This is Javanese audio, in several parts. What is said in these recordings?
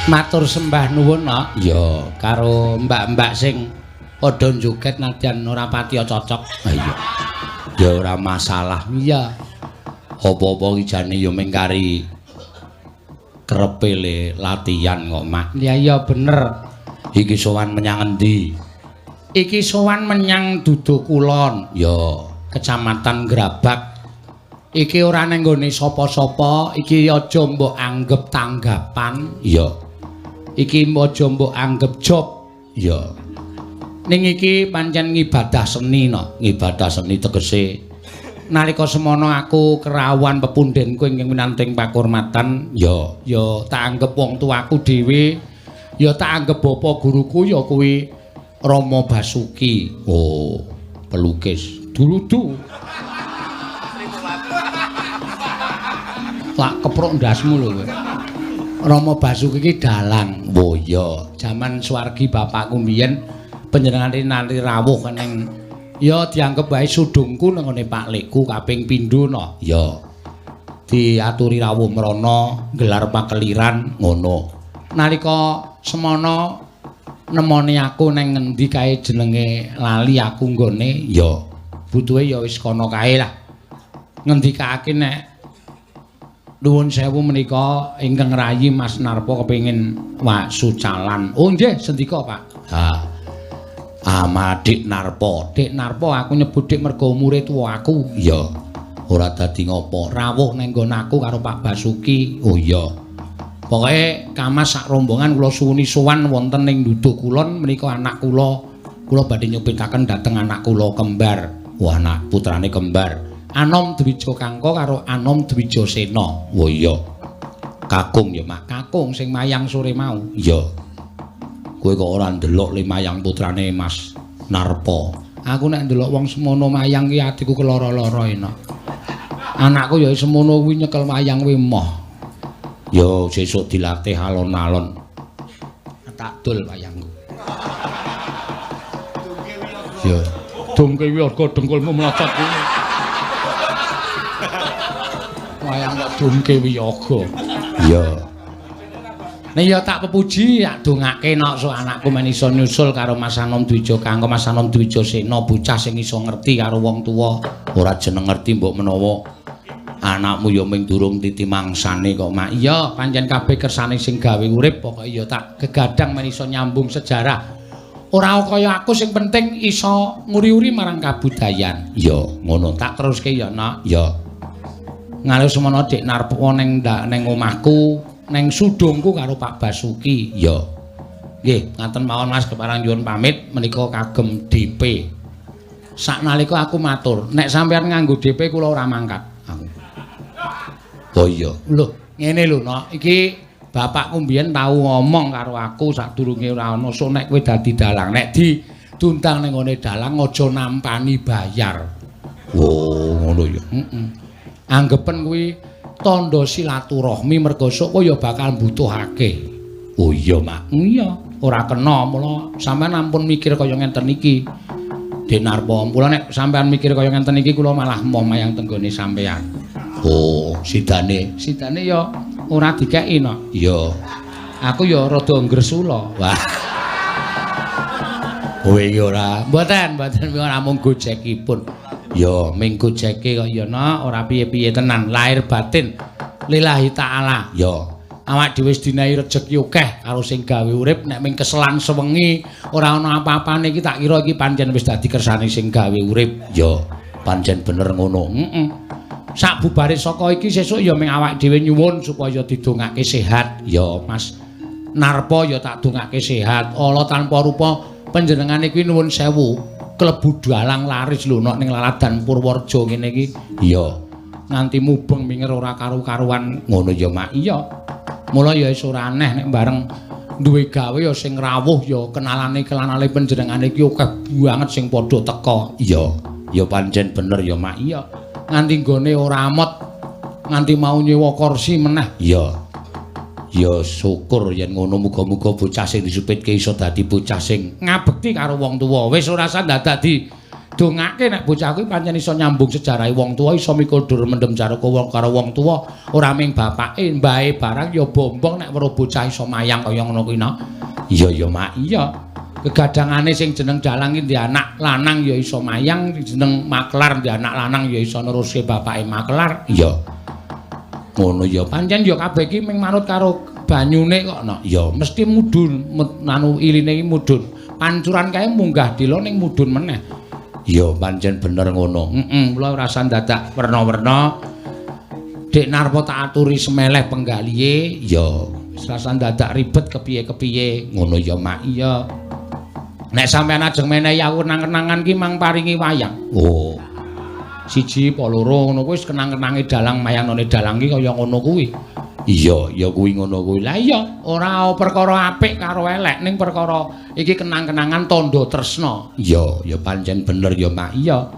Matur sembah nuwun, Nok. Ya, karo mbak-mbak sing padha joget nadyan ora patiya cocok. Iya. Ya ora masalah. Iya. Apa-apa iki jane ya mung kari kerepe le latihan kok, Mak. Iya iya bener. Iki sowan menyang endi? Iki sowan menyang Duduh Kulon. Ya, Kecamatan Grabak. Iki ora ning nggone sapa-sapa, iki aja mbok anggep tanggapan. Iya. Iki aja mbok anggep job. Iya. Ning iki pancen ngibadah seni no. Ngibadah seni tegese nalika semono aku kerawan pepundhenku ingkang winanting pakurmatan, ya tak anggap wong tuaku dhewe, ya tak anggap bapa guruku ya kuwi Rama Basuki. Oh, pelukis. Durudu. Tak keprok ndasmu lho kowe. Rama Basuki iki dalang. Oh iya, jaman swargi bapakku mbiyen panjenengane nali rawuh ning ya dianggep wae sudungku nang ngene Pak Lekku kaping pindho no. Ya. Diaturi rawuh mrana, gelar pakeliran ngono. Nalika semana nemoni aku nang ngendi kae jenenge lali aku nggone, ya butuhe ya wis kono kae lah. Ngendikake nek nuwun sewu menika ingkang rayi Mas Narpa kepengin waksu calan. Oh nggih, sendika Pak. Ha. Dik Narpa. Dik Narpa aku nyebut Dik mergo umure tuwa aku. Iya. Ora dadi ngopo. Rawuh ning nggon aku karo Pak Basuki. Oh iya. Pokoke kamas sak rombongan kula suwuni sowan wonten ning Duduh Kulon menika anak kula badhe nyupitaken dhateng anak kula kembar. Wah, anak putrane kembar. Anom Dwija Kangka karo Anom Dwija Sena. Oh iya. Kakung ya, Mak. Kakung sing mayang sore mau. Iya. Kowe kok ora ndelok le mayang putrane Mas Narpa. Aku nek ndelok wong semono mayang ki atiku keloro-loro enak. Anakku ya semono kuwi nyekel mayang kuwi moh. Ya sesuk dilatih alon-alon. Tak dol wayangku. Ya, dongke wi orga dengkulmu mlocot kuwi. Wayang kok dongke wi yoga. Iya. Nek ya tak pepuji tak dongake nok so anakku men iso nyusul karo Mas Anom Dwija Kangka, Mas Anom Dwija Sena, bocah sing iso ngerti karo wong tuwa. Ora jeneng ngerti mbok menawa anakmu ya ming durung titi mangsane kok, Mak. Iya, pancen kabeh kersane sing gawe urip pokoke ya tak gegadang men iso nyambung sejarah. Ora kaya aku sing penting iso nguri-uri marang kabudayan. Iya, ngono tak teruske ya, Nak. Ya. Ngalu semono Dik Narpa ning omahku. Neng sudungku karo Pak Basuki. Ya. Nggih, ngaten mawon Mas keparang nyuwun pamit menika kagem DP. Saknalika aku matur, nek sampeyan nganggo DP kula ora mangkat. Aku. Oh iya. Lho, ngene lho, Nok. Iki bapakku mbiyen tau ngomong karo aku sadurunge ora ana so nek kowe dadi dalang, nek ditundang ning ngene dalang aja nampani bayar. Oh, ngono ya. Heeh. Anggepen kuwi tandha silaturahmi mergo sok ya bakal mbutuhake. Oh iya, Mak. Iya, ora kena mula sampean ampun mikir kaya ngenten iki. Dik Narpa, mula nek sampean mikir kaya ngenten iki kula malah moh mayang tenggone sampean. Oh, sidane ya ora dikeki no. Iya. Aku ya rada ngresula. Wah. Kowe iki ora, mboten namung gojekipun. Ya, ming gojeke kok ya no, ora piye-piye tenan, lahir batin lillahi taala. Ya, awak dhewe wis dinahi rejeki akeh karo sing gawe urip, nek ming keselan sewengi ora ana apa-apane iki tak kira iki pancen wis dadi kersane sing gawe urip. Ya, pancen bener ngono. Heeh. Sak bubare saka iki sesuk ya ming awak dhewe nyuwun supaya didongake sehat. Ya, Mas Narpa ya tak dongake sehat. Allah tanpa rupa panjenengane kuwi nuwun sewu. Klebu dalang laris lho nek ning Laladan Purworejo ngene iki. Iya. Nganti mubeng minger ora karu-karuan ngono ya, Mak. Iya. Mula ya wis ora aneh nek bareng duwe gawe ya sing rawuh ya kenalane panjenengane iki akeh banget sing padha teka. Iya. Ya pancen bener ya, Mak. Iya. Nganti nggone ora amot nganti mau nyewa kursi meneh. Iya. Ya syukur yen ngono muga-muga bocah sing disupitke iso dadi bocah sing ngabekti karo wong tuwa. Wis ora usah dadi dongake nek bocah kuwi pancen iso nyambung sejarahe wong tuwa, iso mikul dur mendem jaroko wong karo wong tuwa, ora ming bapake, mbahe barang ya bombong nek weruh bocah iso mayang kaya ngono kuwi no. Iya ya Mak, iya. Kegadangane sing jeneng Dalang iki anak lanang ya iso mayang, jeneng Maklar anak lanang ya iso neruske bapake Maklar. Iya. Ngono ya pancen ya kabeh iki ming manut karo banyune kok no. Ya mesti mudhun, anu iline iki mudhun. Pancuran kae munggah dila ning mudhun meneh. Ya pancen bener ngono. Kula rasa dadak werna-werna. Dik Narpa tak aturi semeleh penggalihe, ya wis rasa dadak ribet kepiye-kepiye. Ngono ya Mak, iya. Nek sampean ajeng menehi aku kenang-kenangan ki mang paringi wayang. Oh. Siji apa loro ngono kuwi wis kenang-kenange dalang mayanane dalang ki kaya ngono kuwi. Iya, ya kuwi ngono kuwi. Lah iya, ora perkara apik karo elek ning perkara iki kenang-kenangan tandha tresna. Iya, ya pancen bener ya Mak. Iya.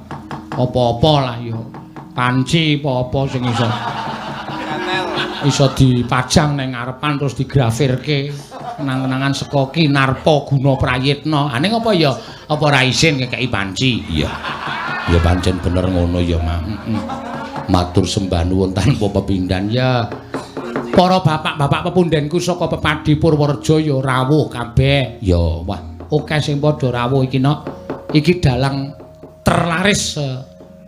Apa-apa lah ya. Panci apa-apa sing iso dipajang ning ngarepan terus digrafirke. Kenang-kenangan saka Ki Narpa Guna Prayitna. Aning apa ya? Apa ra isin ngekeki panci? Iya. Ya pancen bener ngono ya, Mak. Matur sembah nuwun tanpa pepindhan ya. Para bapak-bapak pepundhenku saka Pepadi Purworejo ya rawuh kabeh. Ya, wah, akeh sing padha rawuh iki no. Iki dalang terlaris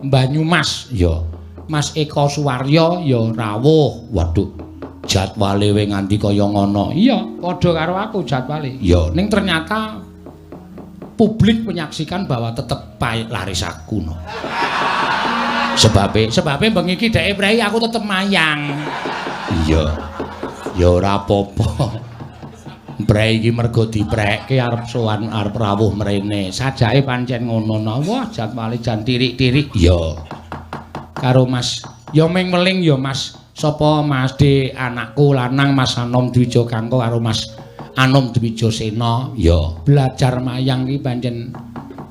Banyumas ya. Mas Eko Suwaryo ya rawuh. Waduh. Jadwale we nganti kaya ngono. Iya, padha karo aku jadwale. Ya, ning ternyata publik menyaksikan bahwa tetep laris aku no. Sebabe bengi iki dhek prei aku tetep mayang. Iya. Ya ora apa-apa. Prei iki mergo diprekke arep sowan arep rawuh mrene. Sajake pancen ngono no. Wah, jadwale jan tirik-tirik. Ya. Karo Mas, ya ming meling ya Mas. Sapa Mas De anakku lanang Mas Anom Dwija Kangko karo Mas Anom Dwija Sena ya belajar mayang iki pancen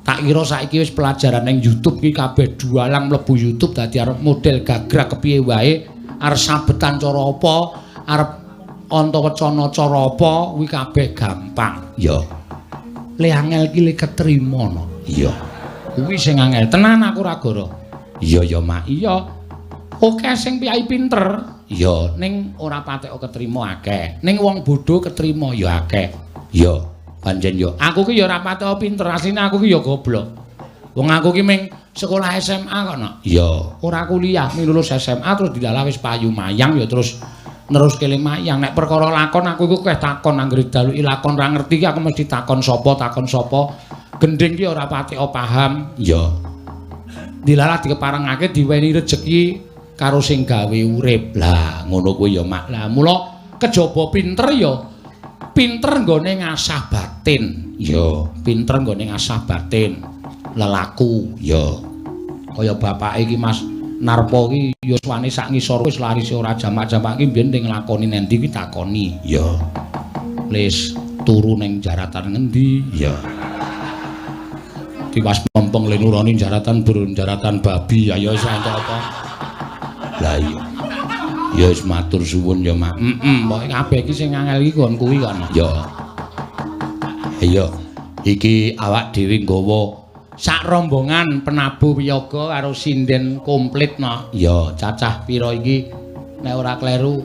tak kira saiki wis pelajaran ning YouTube iki kabeh dualang mlebu YouTube dadi arep model gagrag kepiye wae arep sabetan cara apa arep antawacana cara apa kuwi kabeh gampang ya le angel iki le ketrima no iya kuwi sing angel tenan aku ora goro iya ya Mak iya. Oke sing piyai pinter ya ning ora patek ketrima akeh ning wong bodho ketrima ya akeh ya pancen ya aku ki ya ora patek pinter asline aku ki ya goblok wong aku ki ming sekolah SMA kok no ya ora kuliah ming lulus SMA terus didalah wis payu mayang ya terus neruske mayang nek perkara lakon aku iku keh takon anggere daluki lakon ra ngerti ki aku mesti takon sapa gending ki ora patek paham ya dilalah dikeparengake diweni rejeki karo sing gawe urip. Lah ngono kuwi ya Mak. Lah mula kejaba pinter ya pinter nggone ngasah batin. Ya, pinter nggone ngasah batin. Lelaku ya. Kaya bapake iki Mas Narpa iki ya suwane sak ngisor wis laris ora jamak-jamak iki mbiyen ning nglakoni nendi ki takoni. Ya. Wis turu ning jaratan ngendi? Ya. Tiwas pompong le nurani jaratan burung jaratan babi ayo wis entuk apa? Lah iya. Ya wis matur suwun ya Mak. Pokoke kabeh iki sing angel iki kon kuwi kan. Ya. Iya. Iki awak dhewe nggawa sak rombongan penabuh wiyaga karo sinden komplit no. Ya, cacah pira iki nek ora kleru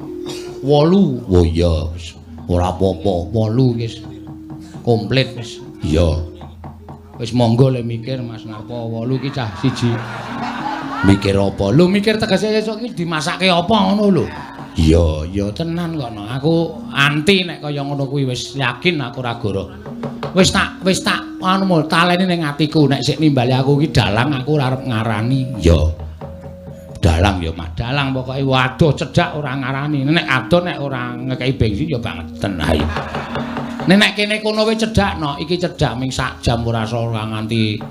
8. Oh iya, wis ora apa-apa. 8 wis komplit wis. Iya. Wis monggo le mikir Mas Narpa 8 iki cah siji. Mikir apa? Lho mikir tegese esuk iki dimasake apa ngono lho. Iya, ya tenan kok no. Aku anti nek kaya ngono kuwi wis yakin aku ora goro. Wis tak anu mul taleni ning atiku nek sik nimbali aku iki dalang aku ora arep ngarani. Ya. Dalang ya Mak, dalang pokoke waduh cedhak ora ngarani. Nek ado nek ora ngekeki bensin ya bangeten. Ha iya. Nek kene kono wis cedhak no, iki cedhak ming sak jam ora nganti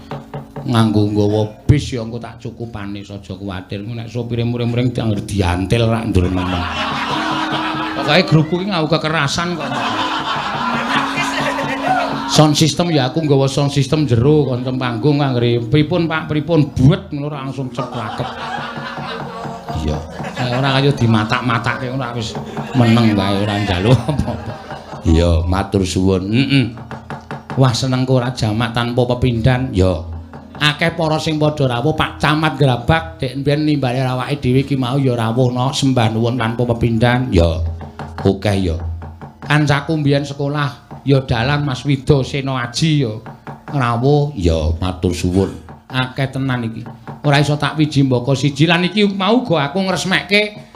nganggo nggawa bis ya engko tak cukupane aja kuwatir nek sopire muring-muring diantil rak ndur meneng. Pokoke grupku iki nganggo kekerasan kok. Sound system ya aku nggawa sound system jero konten panggung anggere pripun Pak pripun buet ngono langsung ceplakep. Iya. Ora kaya dimatak-matake ora wis meneng bae ora njaluk apa-apa. Iya, matur suwun. Wah senengku ora jamak tanpa pepindhan. Ya. akeh para sing padha rawuh Pak Camat Grabak dek mbiyen nimbali awake dhewe iki mau ya rawuhna sembah nuwun tanpa pepindhan ya akeh ya kancaku mbiyen sekolah ya dalan Mas Wido Seno Aji ya rawuh ya matur suwun akeh tenan iki ora iso tak wiji mbaka siji lan iki mau go aku ngresmekke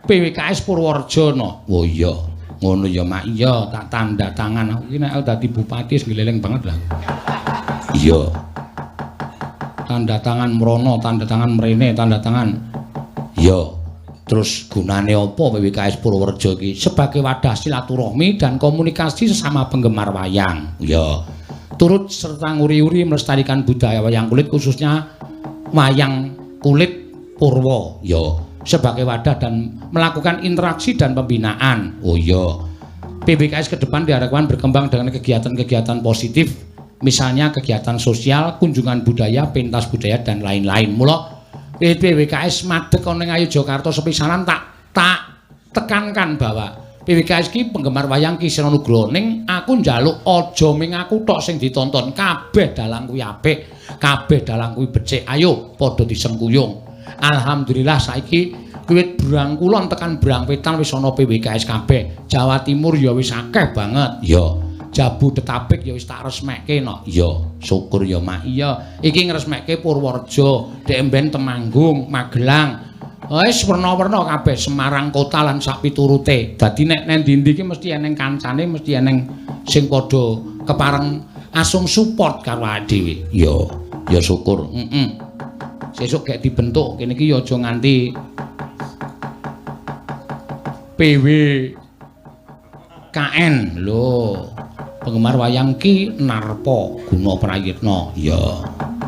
PWKS Purworejo no. Oh iya, ngono ya Mak. Iya, tak tanda tangan aku iki nek dadi bupati wis ngeleleng banget lah. Iya. Tanda tangan mrono, tanda tangan mrene, tanda tangan. Iya. Terus gunane apa PWKS Purworejo iki? Sebagai wadah silaturahmi dan komunikasi sesama penggemar wayang. Iya. Turut serta nguri-uri melestarikan budaya wayang kulit khususnya wayang kulit Purwo. Iya. Sebagai wadah dan melakukan interaksi dan pembinaan. Oh iya. PBKS ke depan diharapkan berkembang dengan kegiatan-kegiatan positif, misalnya kegiatan sosial, kunjungan budaya, pentas budaya dan lain-lain. Mula PBKS madhek ana ing Ayu Jakarta sepisanan tak tekankan bahwa PBKS ki penggemar wayang Ki Seno Nugroho ning aku njaluk aja ming aku tok sing ditonton, kabeh dalang kuwi apik, kabeh dalang kuwi becik. Ayo padha disengkuyung. Alhamdulillah saiki wiwit Brang Kulon tekan Brang Wetan wis ana PWKS kabeh. Jawa Timur ya wis akeh banget. Ya. Jabodetabek ya wis tak resmekke no. Ya, syukur ya Mak. Iya, iki ngresmekke Purworejo, Demben Temanggung, Magelang. Wis werna-werna kabeh Semarang kota lan sak piturute. Dadi nek nang ndi-ndi iki mesti eneng kancane, mesti eneng sing padha kepareng asung support karo awake dhewe. Ya syukur. Sesuk gek dibentuk kene iki ya aja nganti PWKN lho. Penggemar wayang ki Narpo Guna Prayitna. Ya.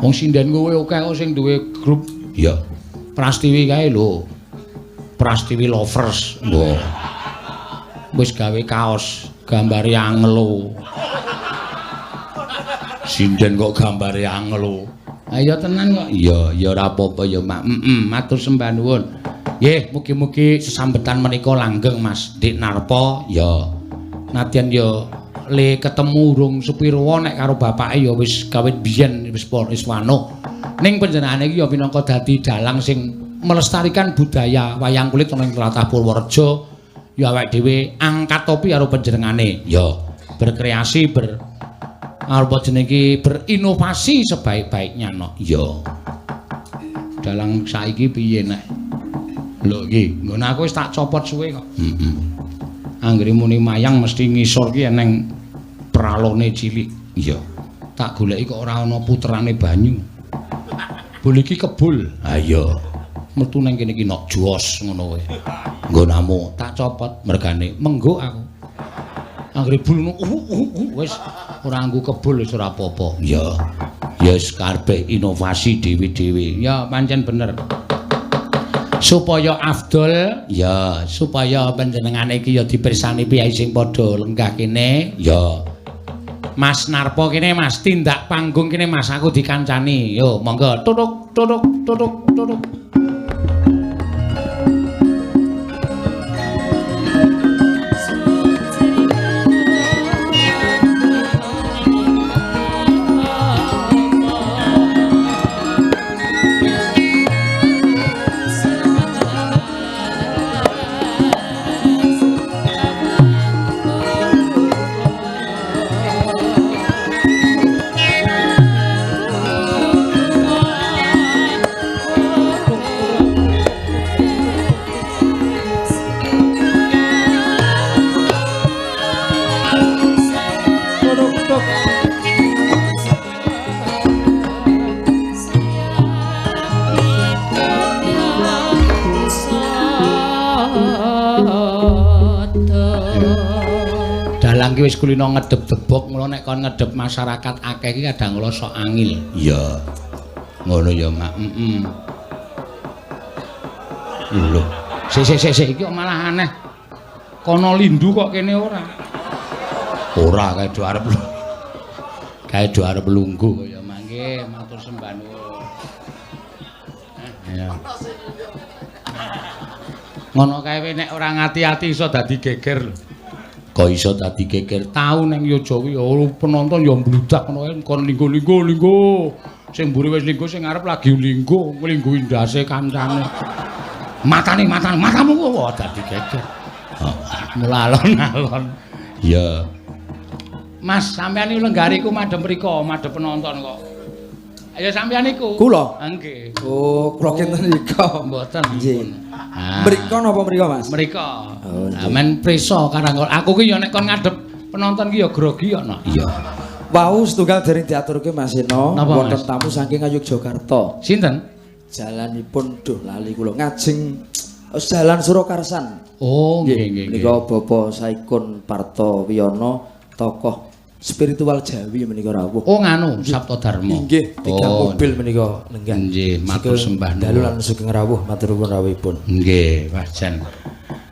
Wong sinden kowe akeh kok sing duwe grup. Ya. Prastiwi kae lho. Prastiwi Lovers. Lho. Wis gawe kaos gambare Angelo. Sinden kok gambare Angelo. Ayo tenan kok. Iya, ya ora apa-apa ya, Mak. Matur sembah nuwun. Nggih, mugi-mugi sesambetan menika langgeng, Mas Dik Narpo. Ya. Nadyan ya le ketemu urung sepira nek karo bapake ya wis kawit biyen wis wano. Ning panjenengane iki ya minangka dadi dalang sing melestarikan budaya wayang kulit ning tlatah Purworejo. Ya awake dhewe angkat topi karo panjenengane. Ya, berkreasi apa jenenge berinovasi sebaik-baiknya no. Iya. Dalang saiki piye nek? Lho iki, ngono aku wis tak copot suwe kok. Anggere muni mayang mesti ngisor ki eneng pralone cilik. Iya. Tak goleki kok ora ana puterane banyu. Bul iki kebul. Ha iya. Metu nang kene iki nok jos ngono kowe. Nggonamu tak copot mergane menggo aku. Anggere bul wis ora nggo kebul wis ora apa-apa. Ya. Ya wis karepe inovasi dhewe-dhewe. Ya pancen bener. Supaya afdol, ya supaya panjenengane iki ya dipirsani piyai sing padha lenggah kene. Ya. Mas Narpo kene Mas tindak panggung kene Mas aku dikancani. Yo monggo tutuk tutuk tutuk tutuk. Dalang ki wis kulino ngedep debok, mula nek kon ngedep masyarakat akeh iki kadang kala sok angil. Iya. Ngono ya, Mak. Lho. Sik iki kok malah aneh. Kono lindu kok kene ora. Ora kae do arep. Kae do arep lungguh kaya mangke matur sembah nuwun. Ya. Ngono kae nek ora ngati-ati iso dadi geger lho. Kok iso dadi geger. Tau ning Yojo kuwi ya penonton ya mbludak ngono kae kon linggo. Sing mburi wis linggo sing ngarep lagi linggo, nglingguhi ndase kancane. Matamu kok dadi geger. Mulalon-alon. Iya. Mas, sampeyan iki lenggari ku madhep mriko, madhep penonton kok. Ayo sampeyan iku. Kula? Nggih. Oh, kula kinten nika. Mboten. Nggih. Mriko napa mriko, Mas? Mriko. Oh, men prisa karang aku ki ya nek kon ngadep penonton ki ya grogi ya no. Iya. Wau setunggal dereng diaturke Mas Eno wonten Mas? tamu saking Yogyakarta. Sinten? Jalanipun duh lali kula ngajeng Jalan Surakarsan. Oh, nggih nggih. Menika Bapak Saikun Parto Wiyono tokoh spiritual Jawi menika rawuh. Oh nganu Sabto Dharma. Nggih, tiga mobil menika lenggah. Nggih, matur sembah nuwun. Dalu lan sugeng rawuh matur nuwun rawuhipun. Nggih, Wajan.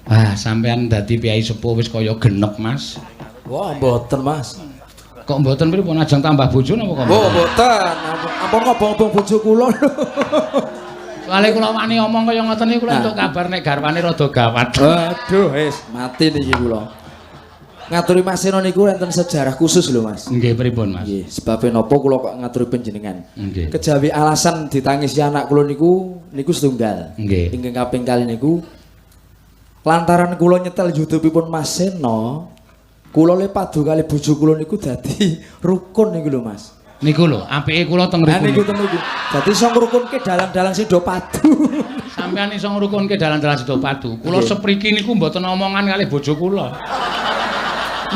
Ah, sampean dadi piyai sepuh wis kaya genep, Mas. Wah, mboten, Mas. Kok mboten pripun ajeng tambah bojo napa kok? Oh, mboten. Ampun ngobong-obong bojo kula. Soale kula wani omong kaya ngoten niku kula entuk kabar nek garwane rada gawat. Aduh, wis mati niki kula. Ngaturi Mas Eno niku enten sejarah khusus lho, Mas. Nggih, pripun, Mas? Nggih, sebab napa kula kok ngaturi panjenengan. Nggih. Kejawi alasan ditangisi anak kula niku setunggal. Nggih. Ingkang kaping kali niku lantaran kula nyetel YouTube-ipun Mas Eno, kula le padu kali bojo kula niku dadi rukun niku lho, Mas. Niku lho, apike kula teng Nah niku mriku. niku. Dadi iso ngrukunke dalang-dalang sing do padu. Sampeyan iso ngrukunke dalan-dalan sida padu. Kula sepriki niku mboten omongan kalih bojo kula.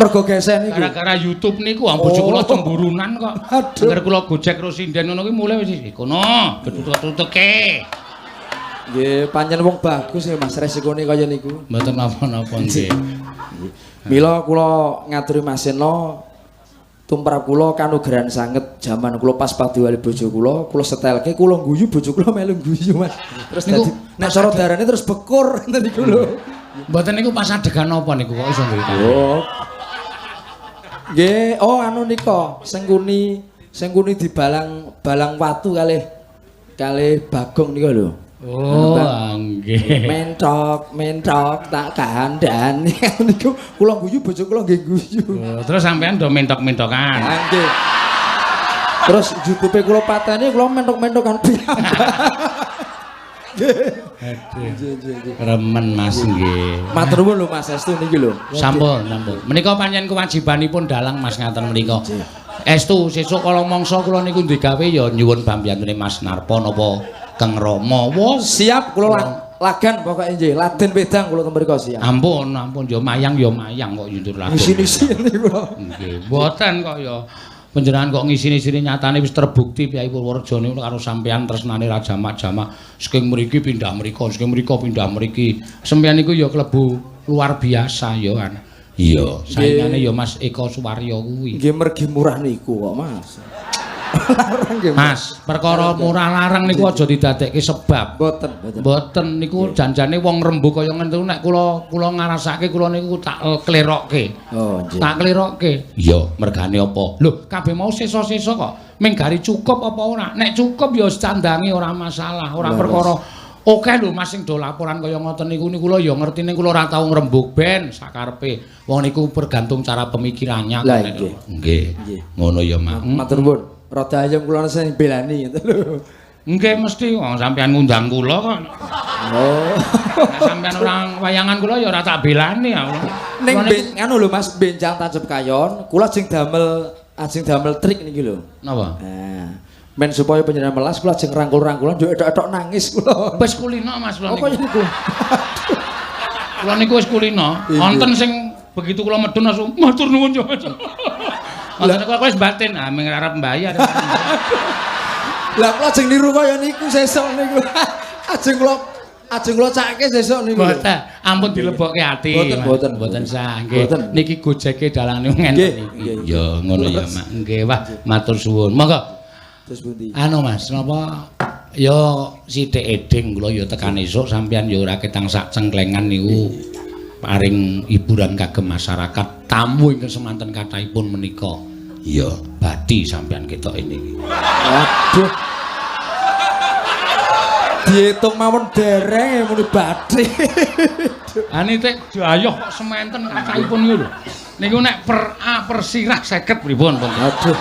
Mergo gesen niku. Gara-gara YouTube niku bojo kula cemburunan kok. Aduh. Angger kula gojek karo sinden ngono kuwi mulai wis kono, tutut-tutuke. Nggih, pancen wong bagus ya Mas resikone kaya niku. Mboten napa-napa nggih. Mila kula ngaturi Mas Eno tumrap kula kanugrahan sanget jaman kula pas padu kali bojo kula setelke kula guyu bojo kula melu guyu Mas. Terus Niku dadi nek cara darane terus bekur ngoten niku lho. Mboten niku pas adegan napa niku kok iso nggih. Oh. Nggih, oh anu nika sengkuni dibalang watu kalih Bagong nika lho. Oh, nggih. Mentok tak kandhani niku kula guyu bojo kula nggih guyu. Oh, terus sampean do mentok-mentokan. Nggih. Terus YouTube kula pateni kula mentok-mentokan piyambak. Aduh. Remen Mas nggih. Matur nuwun lho Mas Estu niki lho. Sampun. Menika pancen kewajibanipun dalang Mas ngaten menika. Estu sesuk kala mangsa kula niku digawe ya nyuwun pambiyantune Mas Narpa napa Kang Rama. Siap kula lagan pokoke nggih. Laden wedang kula temriko siap. Ampun ya mayang kok yundur laden. Ngisi-ngisi niku lho. Nggih, mboten kok ya. Panjenengan kok ngisi-ngisine nyatane wis terbukti Kyai Purworejo niku karo sampeyan tresnane Raja Majama. Saking mriki pindah mriko, saking mriko pindah mriki. Sampeyan niku ya klebu luar biasa ya kan. Iya, saingane ya Mas Eko Suwaryo kuwi. Nggih mergi murah niku kok Mas. Mas, perkara murah larang niku aja didadekke sebab. Mboten niku janjane wong rembug kaya ngene nek kula ngarasake kula niku tak klerokke. Oh, nggih. Tak klerokke. Iya, mergane apa? Lho, kabeh mau sesa-sesa kok. Menggari cukup apa ora? Nek cukup ya candangi ora masalah, ora perkara oke lho Mas sing do laporan kaya ngoten niku kula ya ngertine kula ora tau ngrembug ben sakarepe. Wong niku bergantung cara pemikirannya. Lah nggih. Nggih. Ngono ya, Mak. Matur nuwun. Rada ayam kula sing belani ngoten lho. Nggih mesti wong sampean ngundang kula kok. Oh. Nek sampean orang wayangan kula ya ora tak belani ya. Ning anu lho Mas benjang tancep kayon, kula ajeng damel trik niki lho. Napa? Nah, men supaya panjenengan melas kula ajeng rangkul-rangkulan yo etok-etok nangis kula. Wis kulino Mas kula niku. Apa niku? Kula niku wis kulino. Wonten sing begitu kula medun langsung matur nuwun yo. Wonten kula wis batin, ah ming arep mbayar. Lah kula ajeng niru kaya niku sesuk niku. Ajeng kula cake sesuk niku. Mboten, ampun dilebokke ati. Mboten sah nggih. Niki gojeke dalane ngenten iki. Ya ngono ya, Mak. Nggih, wah matur suwun. Monggo. Terus pundi? Anu Mas, napa ya sithik eding kula ya tekan esuk sampeyan ya ora ketang sak cengklengan niku paring hiburan kagem masyarakat. Tamu ingkang semanten kathahipun menika. Ya, badi sampeyan ketok ini. Aduh. Diitung mawon dereng muni badhe. Ani tek diayoh kok sementen kathahipun niku lho. Niku nek per A per sirah 50 pripun pun. Aduh.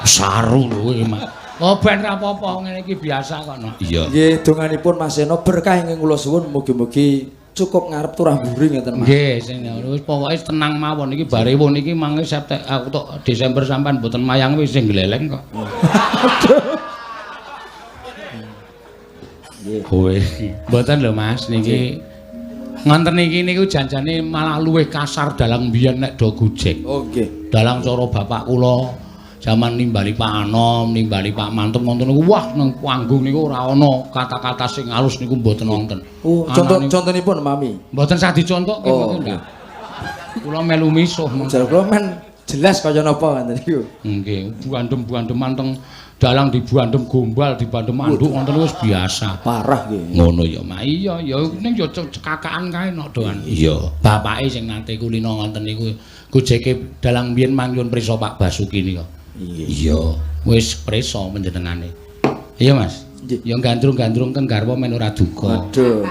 Saru lho iki, Mak. Oh ben ra apa-apa ngene iki biasa kok no. Iya. Nggih donganipun Mas Eno berkah ingkang kula suwun mugi-mugi cukup ngarep turah mburi ngeten Mas. Nggih sing wis pokoke tenang mawon iki barewon iki mangke aku tok Desember sampean mboten mayang wis sing gleleng kok. Nggih. Kowe mboten lho Mas niki ngonten iki niku janjane malah luwih kasar dalang mbiyen nek do gojek. Oh nggih. Dalang cara bapak kula jaman nimbali Pak Anom, nimbali Pak Mantem wonten niku wah nang panggung niku ora ana kata-kata sing halus niku mboten wonten. Oh, contonipun Mami. Mboten saged dicontokke mboten ndak. Kula melu misuh Jar kula men jelas kaya napa ngoten niku. Nggih, buandem-buandeman teng dalang dibuandem gombal, dibandem anduk wonten wis biasa. Parah nggih. Ngono ya, Mak. Iya, ya ning ya cekakaan kae nok doan. Iya. Bapake sing nate kulino wonten niku gojeke dalang mbiyen mangkon prisa Pak Basuki nika. Iya, wis prisa panjenengane. Iya, Mas. Ya gandrung-gandrung kan garwa men ora duka. Waduh.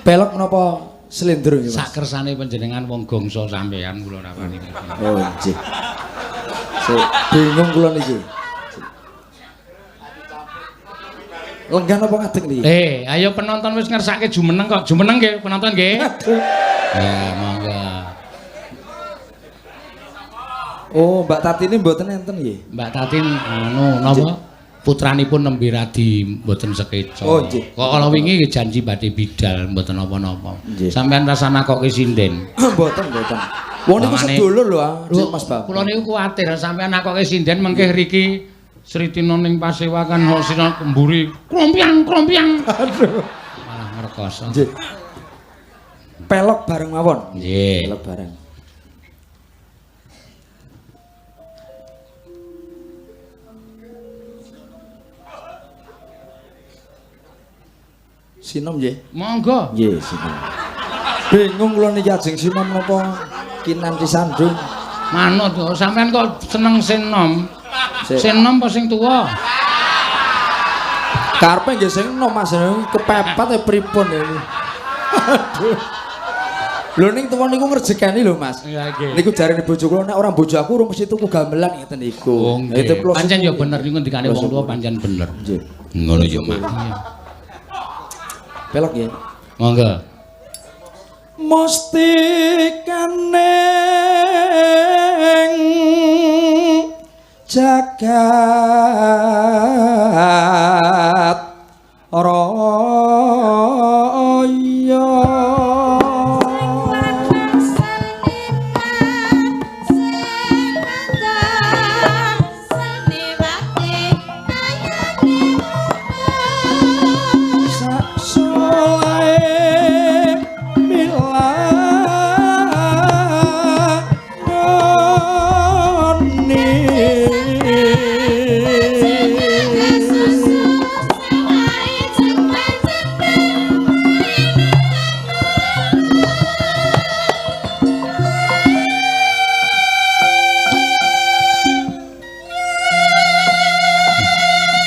Pelok menapa slendro iki, Mas? Sak kersane panjenengan wong gongso sampean kula rawani. Oh, nggih. Bingung kula niki. Lenggan apa ngadeg niki? Ayo penonton wis ngersake jumeneng kok. Jumeneng nggih, penonton nggih. Ya, monggo. Oh, Mbak Tatine mboten enten nggih. Mbak Tatin napa? Putranipun nembe radi mboten sekeca. Oh, nggih. Kok kala wingi janji badhe bidal mboten napa-napa. Sampeyan rasane kok sinden. Mboten. Wong niku sedulur lho, Mas Bab. Kula niku kuwatir sampeyan nakoke sinden mengke riki Sritino ning Pasewakan Hosina Kemburi. Krompiang. Aduh. Malah ngrekoso. Nggih. Pelok bareng mawon. Nggih. Pelok bareng. Sinom nggih. Monggo. Nggih, sinom. Bingung kula niki ajeng sinom napa kinanti sandung. Manut kok sampean kok seneng sinom. Sinom apa sing tuwa? Karepe nggih sing enom Mas kepepet e pripun ini. Aduh. Lho ning tuwa niku ngrejekani lho Mas. Iya nggih. Niku jarene bojo kula nek ora bojo aku urung mesti tuku gamelan ngeten niku. Itu pancen ya bener niku ngendikane wong tuwa pancen bener. Nggih. Ngono ya Mas. Pelok nggih. Monggo. Mustikaneng jagat raya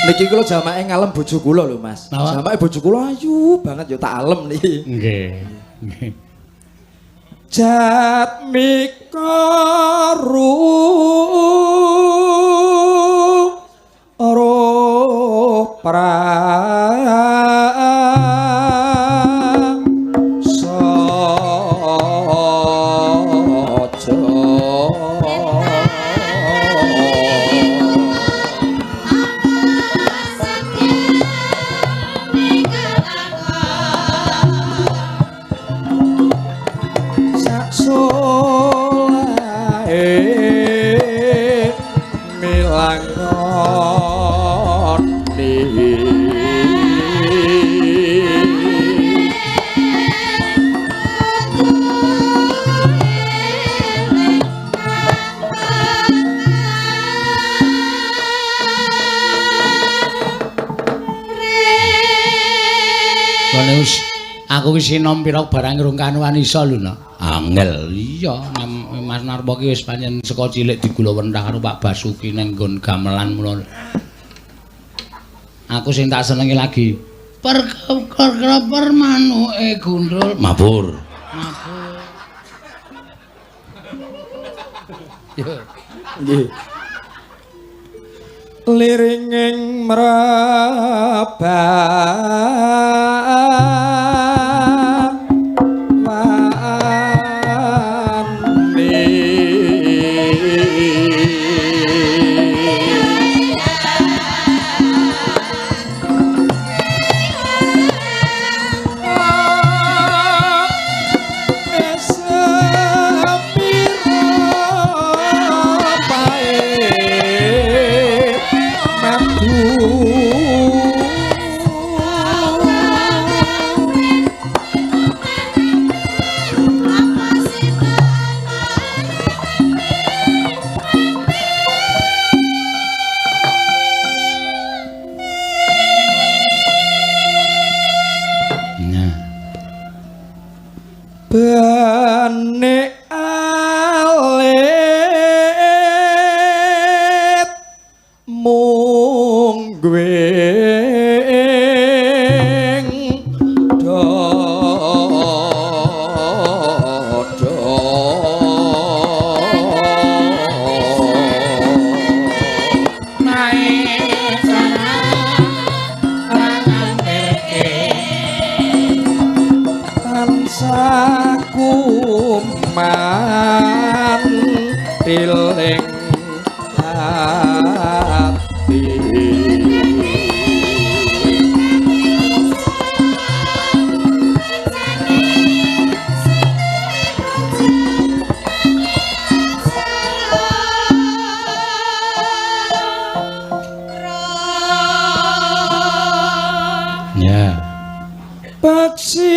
Niki kula jamake ngalem bojo kula lho Mas. Jamake bojo kula ayu banget ya tak alem niki. Nggih. Nggih. Jatmika pra Aku wis sinom pira barang rung kanuan iso lho no. Angel. Iya, Mas Narpo ki wis pancen saka cilik digulawentah karo Pak Basuki ning nggon gamelan mulo. Aku sing tak senengi lagi. Perkara permanuke gundul. Mabur. Nggih. liringing bane alit mung gwing dodo naik sana kuman tiling hati ya paksi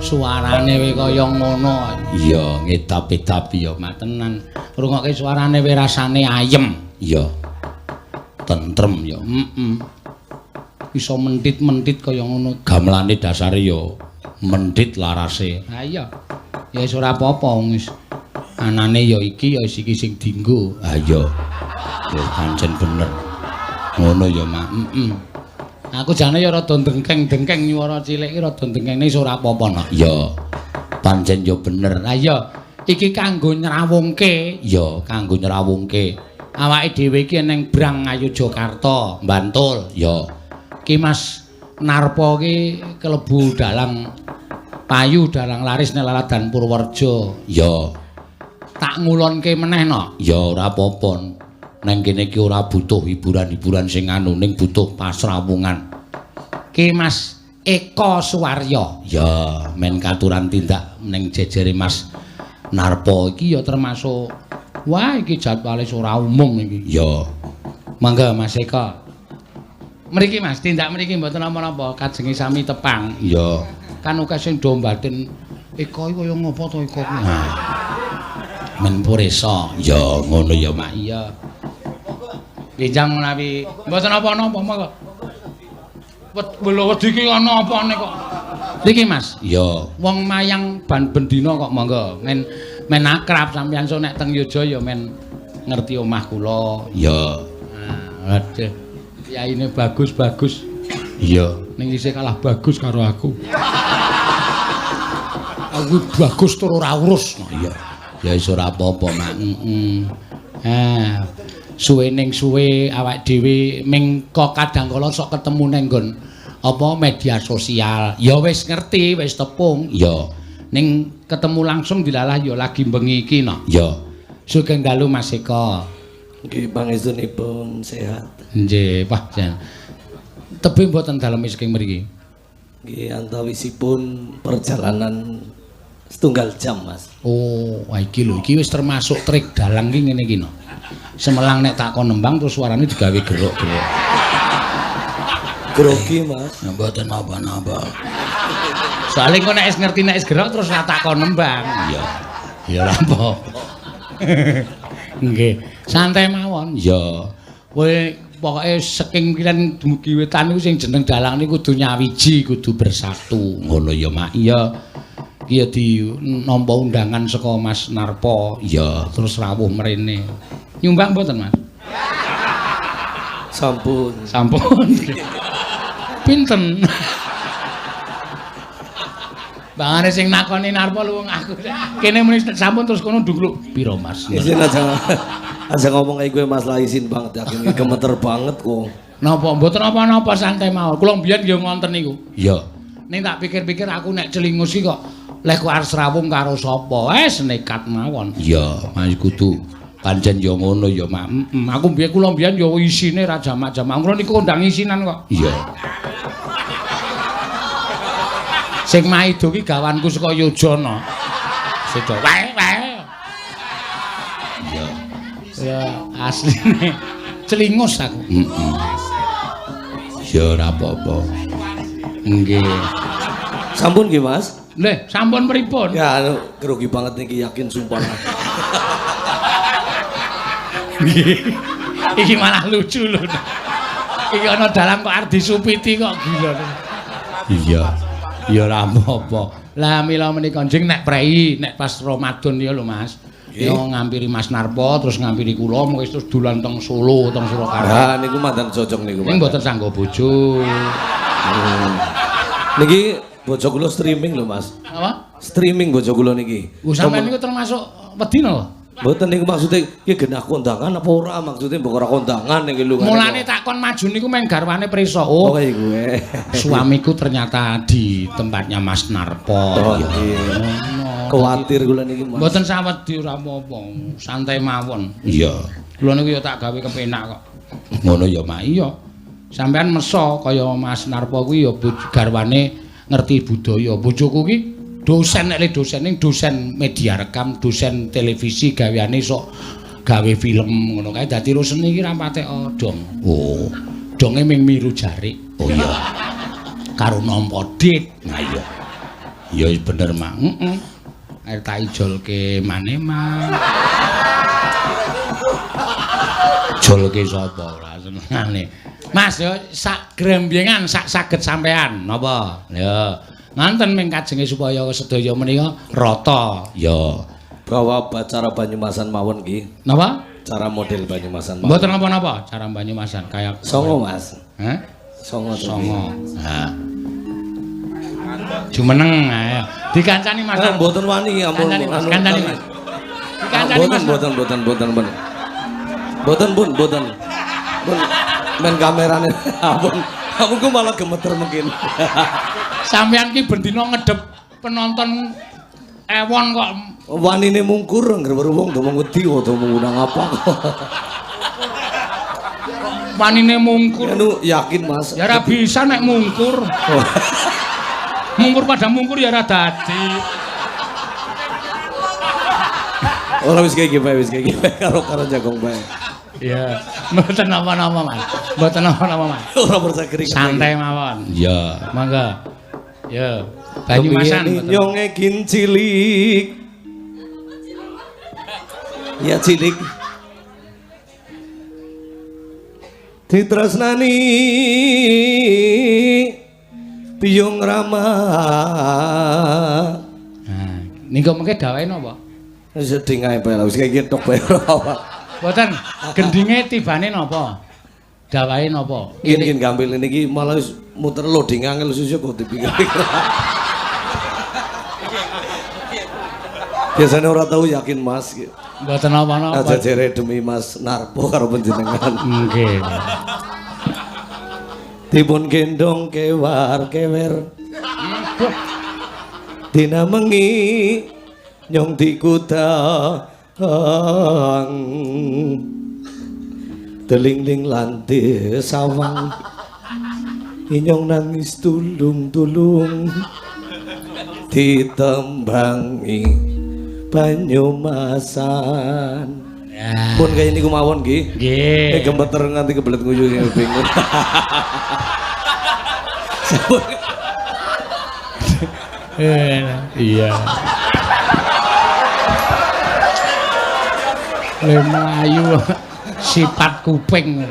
suarane we kaya ngono. Iya, ngedap-edapi ya matenan. Rungokke suarane we rasane ayem. Iya. Tentrem ya. Iso mentit-mentit kaya ngono. Gamelane dasare ya mentit larase. Ha iya. Ya wis ora apa-apa wis. Anane ya iki ya iki sing dienggo. Ha iya. Ya pancen bener. Ngono ya, Mak. Aku jane ya rada dengkeng-dengkeng nyuwara cilik iki rada dengkenge wis ora apa-apa nok. Ya. Pancen ya bener. Ha iya, iki kanggo nyrawungke. Ya, kanggo nyrawungke. Awake dhewe iki ning Brang Ngayogyakarta, Bantul. Ya. Ki Mas Narpa ki kelebu dalang payu dalang laris ning Laladan Purworejo. Ya. Tak ngulonke meneh nok. Ya ora apa-apa. Neng kene iki ora butuh hiburan-hiburan sing anu ning butuh pasrawungan. Ki Mas Eko Suwaryo. Ya, men katuran tindak ning jejere Mas Narpa iki ya termasuk wah iki jadwale ora umum iki. Ya. Mangga Mas Eko. Mriki Mas, tindak mriki mboten napa-napa kajenge sami tepang. Ya. Kan akeh sing do mbaten Eko iki kaya ngopo to Eko kuwi. Nah. Men puresa. Ya ngono ya Mak. Iya. Pinjang menawi mboten apa-apa monggo. Wedi iki ana apane kok. Niki Mas. Ya, wong mayang ban bendina kok monggo. Men akrab sampeyan so nek teng Yojo ya men ngerti omah kula. Ya. Nah, aduh. Yaine bagus-bagus. Iya. Ning isih kalah bagus karo aku. Aku bagus tur ora urus. Iya. Ya wis ora apa-apa, Mak. Suwe ning suwe awak dhewe ming kok kadang kala sok ketemu ning nggon apa media sosial. Ya wis ngerti, wis tepung. Ya. Ning ketemu langsung dilalah ya lagi bengi iki no. Ya. Sugeng dalu Mas Eko. Nggih pangestunipun sehat. Nggih, Pak Jan. Tebih mboten dalem saking mriki. Nggih antawisipun perjalanan setunggal jam, Mas. Oh, iki lho, iki wis termasuk trik dalang iki ngene iki no. Semelang nek tak kon nembang terus suarane digawe gerok-gerok. Grogi, Mas. Mboten napa-napa. Soale kok nek wis ngerti nek wis gerok terus ora tak kon nembang. Iya. Ya ora apa. Nggih, santai mawon. Ya. Kowe pokoke saking kilen dumugi wetan niku sing jeneng dalang niku kudu nyawiji, kudu bersatu. Ngono ya, Mak. Iya. Iya di nampa undangan saka Mas Narpo. Iya, terus rawuh mrene. Nyumbang mboten, Mas? Sampun. Sampun. Pinten? Bangane sing nakoni Narpo luwung aku. Kene muni sampun terus kono ndungluk. Piro, Mas? Isin aja ngomong kayak gue Mas lah isin banget ya. Ini gemeter banget kok. Napa mboten apa-apa santai mawon. Kula mbiyen nggih ngonten niku. Iya. Ning tak pikir-pikir aku nek celingus iki kok lek ku arep rawung karo sapa? Wes nekat mawon. Iya, Mas kudu pancen ya ngono ya, Mak. Aku mbiyen kula mbiyen ya isine ra jamak-jamak. Ngono niku kondang isinan kok. Iya. Sing maido ki gawanku saka Yojana. Sedo wae. Iya. Ya asline celingus aku. Ya ora apa-apa. Nggih. Sampun nggih, Mas? Nggih, sampun pripun? Ya grogi banget niki yakin sumpah. Iki malah lucu lho. Iki ana dalam kok arep disupiti kok gila. Iya. Ya ora apa-apa. Lah mila menika njing nek prei, nek pas Ramadan ya lho Mas. Ya ngampiri Mas Narpo terus ngampiri kula wis terus dolan teng Solo, teng Surakarta. Ah niku mandan cocok niku. Ning mboten sanggo bojo. Niki bojo kula streaming lho Mas. Apa? Streaming bojo kula niki. Sampeyan niku termasuk wedina lho. Mboten niku maksude iki genah kondangan apa ora maksudnya mbok ora kondangan niki lho. Mulane tak kon maju niku meng garwane Preso. Oh kaya gue. Suamiku ternyata di tempatnya Mas Narpo. Oh iya. Kuwatir kula niki Mas. Mboten sawedi ora apa-apa. Santai mawon. Iya. Kula niku ya tak gawe kepenak kok. Ngono ya, Mak. Iya. Sampeyan meso kaya Mas Narpo kuwi ya garwane ngerti budaya. Bojoku ki dosen nek dosen ning dosen media rekam, dosen televisi gaweane sok gawe film ngono kae dadi ruseni iki ra patek dong. Oh, donge ming miru jarik. Oh iya. Karo nampa dit. Nah iya. Ya bener, Mak. Heeh. Air tak ijolke maneh, Mak. Jolke sapa ora senengane. Mas yo sak grembyengan sak saged sampean napa? Ya. Nganten ming kajenge supaya sedaya menika rata. Ya. Bawa cara Banyumasan mawon nggih. Napa? Cara model Banyumasan mawon. Mboten napa-napa, cara Banyumasan kayak songo, Mas. Hah? Songo. Ha. Jumeneng ae. Dikancani Mas. Mboten wani ampun. Kancani Mas. Dikancani Mas. Mboten. Men kamerane ampun. Aku malah gemeter mungkin. Sampeyan ki bendina ngedep penonton ewon kok wanine mungkur ngger wong do wedi to mengundang apa kok. Wanine mungkur. Anu yakin Mas. Ya ora bisa nek mungkur. Mungkur pada mungkur ya ora dadi. Ora wis kaya iki karo jagong bae. Iya, mboten apa-apa Mas. Mboten apa-apa Mas. Ora bersagering. Santai mawon. Iya, mangga. Ya, Banyumasan nyonge kin cilik. Ya cilik. Ditresnani Piyung Rama. Nah, niku mengke gawe napa? Seding ae bae wis kaya tok bae ora. Mboten, gendinge tibane napa? Dawahe napa? Ingin gampil niki malah wis muter loading angel susu kok dipikir-pikir. Biasanya ora tahu yakin Mas. Mboten apa-apa. Aja jere demi Mas Narpo karo panjenengan. Nggih. Dipun gendong kewar-kewer. Dina mengi nyong dikutang. Deling-ling lante sawang inyong nangis tulung-tulung ditembangi Banyumasan. Ya. Pun kaya niku mawon nggih. Nggih. Gemeter nganti kebelet nguyu bingung. Iya. Le mlayu sifat kuping.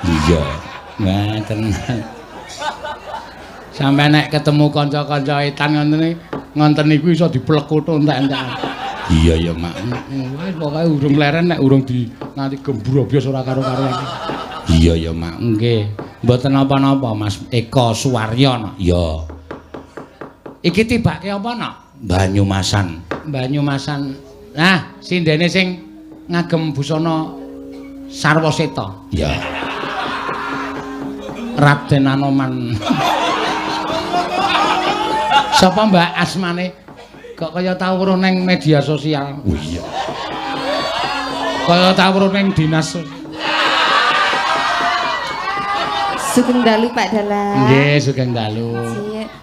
Iya. Ngaten. Sampai nek ketemu kanca-kanca etan ngonten niku iso diplekuthuk entek-entek. Iya ya, Mak. Wis pokoke urung leren nek urung di nganti gembrobyos ora karo-karoan. Iya ya, Mak. Nggih. Mboten napa-napa Mas Eko Suwaryo. Ya. Iki tibake apa nok? Banyumasan. Banyumasan. Nah, sindene sing ngagem busana Sarwaseta. Ya. Raden Anoman. Sapa Mbak asmane? Kok kaya tau weruh ning media sosial. Oh iya. Kaya tau weruh ning dinas. Sugeng dalu Pak Dalang. Nggih, sugeng dalu.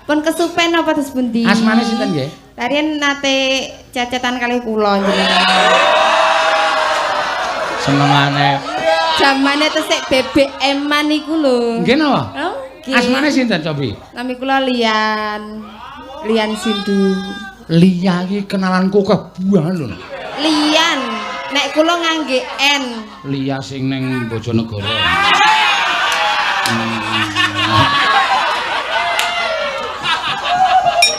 Pun kesupen apa terus pundi? Asmane sinten nggih? Tarian nate cecetan kalih kula njenengan. Senengane. Jamane tesik BBM-an iku lho. Nggih napa? Oh, nggih. Asmane sinten cobi? Nami kula Lian Sindu. Lia iki kenalanku kebuah lho. Lian. Nek kula ngangge N. Lia sing ning Bojonegoro.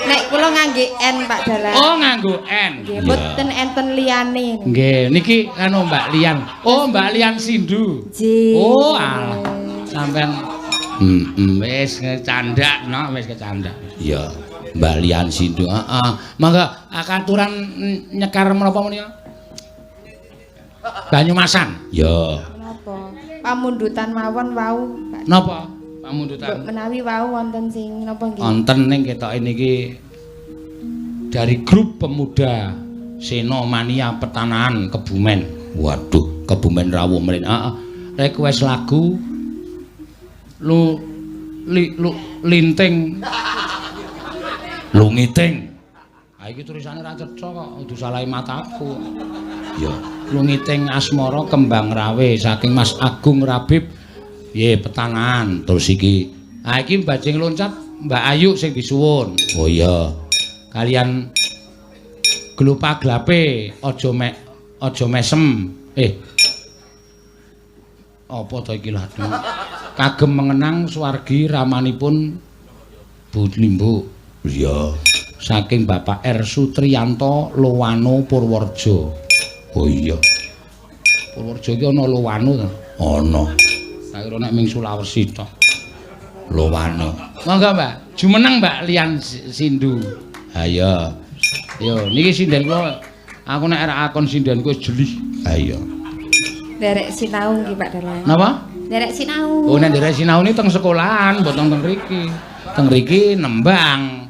Nek kula ngangge N Pak Dalang. Oh, nganggo N. Nggih, mboten enten liyane. Nggih, niki anu Mbak Lian. Oh, Mbak Lian Sindu. Nggih. Oh, alah. Sampean wis kecandak, no, wis kecandak. Ya. Mbak Lian Sindu. Heeh. Mangga akaturan nyekar menapa menika? Banyumasan. Ya. Napa? Pamundutan mawon wau, Pak. Napa? Pamundutan. Menawi wau wonten sing napa nggih? Wonten ning ketoke niki dari grup pemuda Senomania Petanahan Kebumen. Waduh, Kebumen rawuh mrene. Heeh. Request lagu linting lungiting. Ha iki tulisane ra cetha kok, kudu salahi mataku. Ya. Lungiting asmara kembang rawe saking Mas Agung Rabib. Nggih, Petanahan. Terus iki. Ha iki bajing loncat Mbak Ayu sing disuwun. Oh iya. Kalian glupaglape aja mesem. Apa to iki lho? Kagem mengenang swargi ramanipun Bu Limbu. Iya. Saking Bapak R Sutriyanto Lowano Purworejo. Oh iya. Purworejo iki ana Lowano to? Ana. Tak kira nek ming Sulawesi to. Lowano. Monggo Mbak, jumeneng Mbak Lian Sindu. Ha iya. Yo, niki sinden kula. Aku nek arek akon sindenku wis jeli. Ha iya. Derek sinau nggih Pak Dalang. Napa? Derek sinau. Oh, nek nderek sinau ni teng sekolahan, mboten teng mriki. Teng mriki nembang.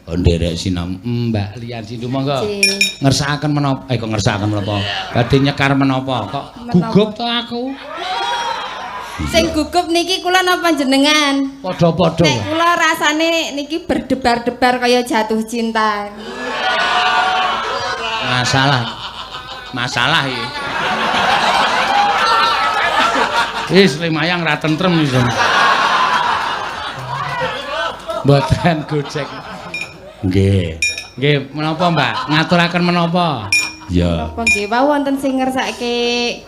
Oh nderek sinau. Mbak Lian Sindu monggo. Nggih. Ngersakaken menapa? Kok ngersakaken menapa? Badhe nyekar menapa? Kok gugup to aku? Sing gugup niki kula napa jenengan? Padha-padha. Nek kula rasane niki berdebar-debar kaya jatuh cinta. Masalah iki. Wis lumayan ra tentrem iso. Mboten gojek. Nggih. Nggih, menapa Mbak? Ngaturaken menapa? Ya. Apa nggih wau wonten sing ngersake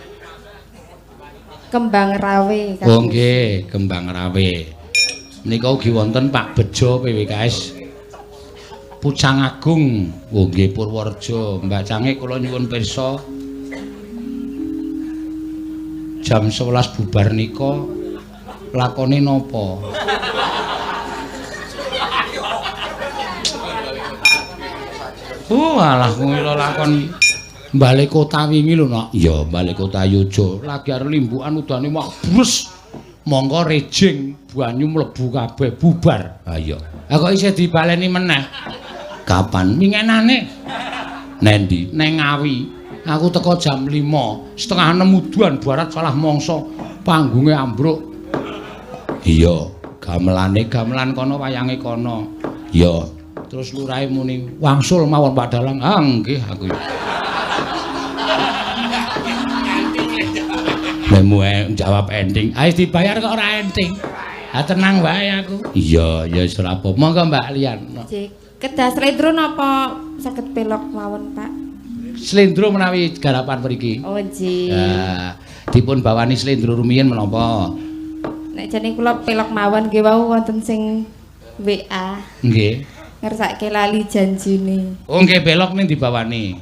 kembang rawe. Oh nggih, kembang rawe. Menika ugi wonten Pak Bejo PWKS Pucang Agung. Oh nggih Purworejo. Mbak Cange kula nyuwun pirsa jam 11 bubar nika lakone napa? Alah kuwi lakon Balik Kota wingi lho, Nok. Ya, Balik Kota Yojo. Lagi arep limbukan udane mak brus. Mongko rejing banyu mlebu kabeh bubar. Ha iya. Lah kok isih dibaleni meneh? Kapan? Mingenane Nendi? neng Ngawi. Aku teko jam 5, setengah 6 udan barat salah mangsa panggunge ambruk. Iya. Gamelan kono wayange kono. Ya. Terus lurahe muni wangsul mawon Pak Dalang. Ah nggih aku. Memu jawab ending. Ayo dibayar kok ora ending. Ha tenang wae aku. Iya, ya wis ora apa. Monggo Mbak Lian. Kedah Sredro napa saged pelok mawon, Pak? slendro menawi garapan mriki. Oh nggih. Dipun bawani slendro rumiyin menapa? Nek jane kula pelok mawon nggih wau wonten sing WA. Nggih. Ngersake lali janjine. Oh nggih belok ning dibawani.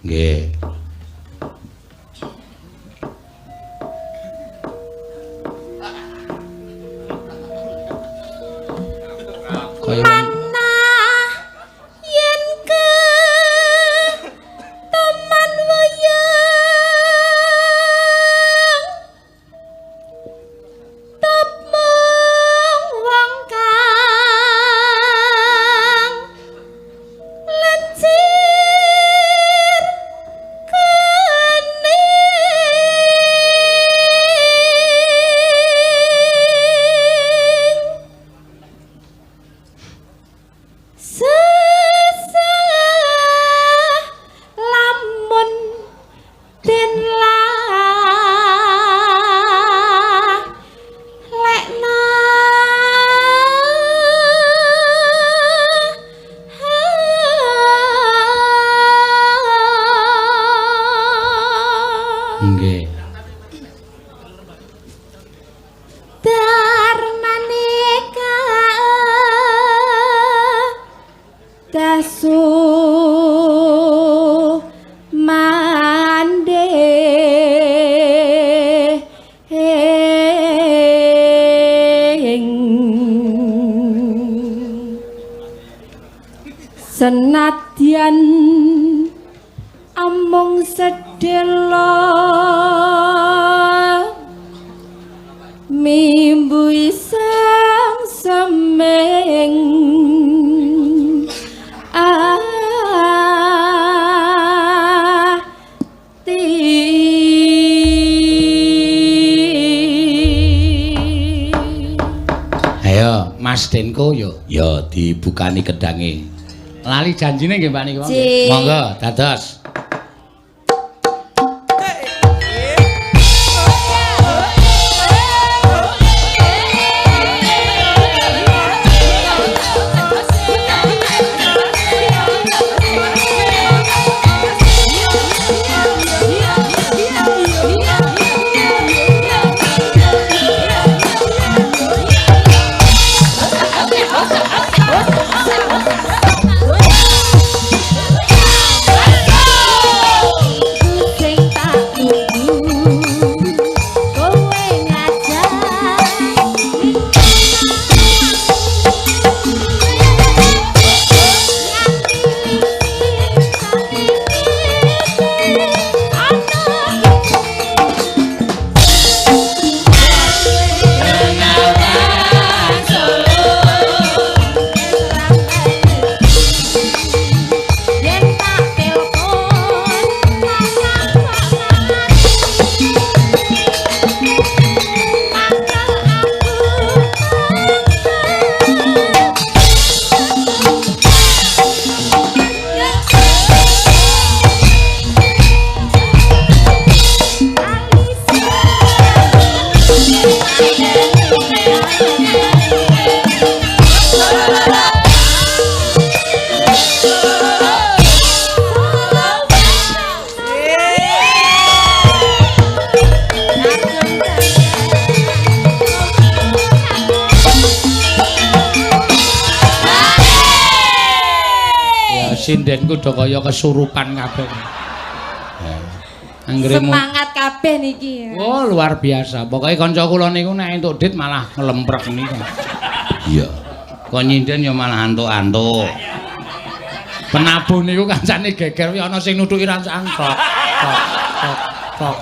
Nggih. Mana yen ke teman wayang tepung wong kang lencir kening lamun den lekna Nggih. Darmaneka dasu mande senadyan amung sedelo mimbu isang semeng Ayo Mas Denko yo dibukani kedange. Lali janjine nggih Mbak niku. Nggih. Monggo dados. Sindenku do kaya kesurupan kabeh. Semangat kabeh niki. Oh, luar biasa. Pokoke kanca kula niku nek entuk dit malah ngelemprek niku. Iya. Kok nyinden ya malah antuk-antuk. Penabuh niku kancane geger ya ana sing nutuki rancang tok. Tok.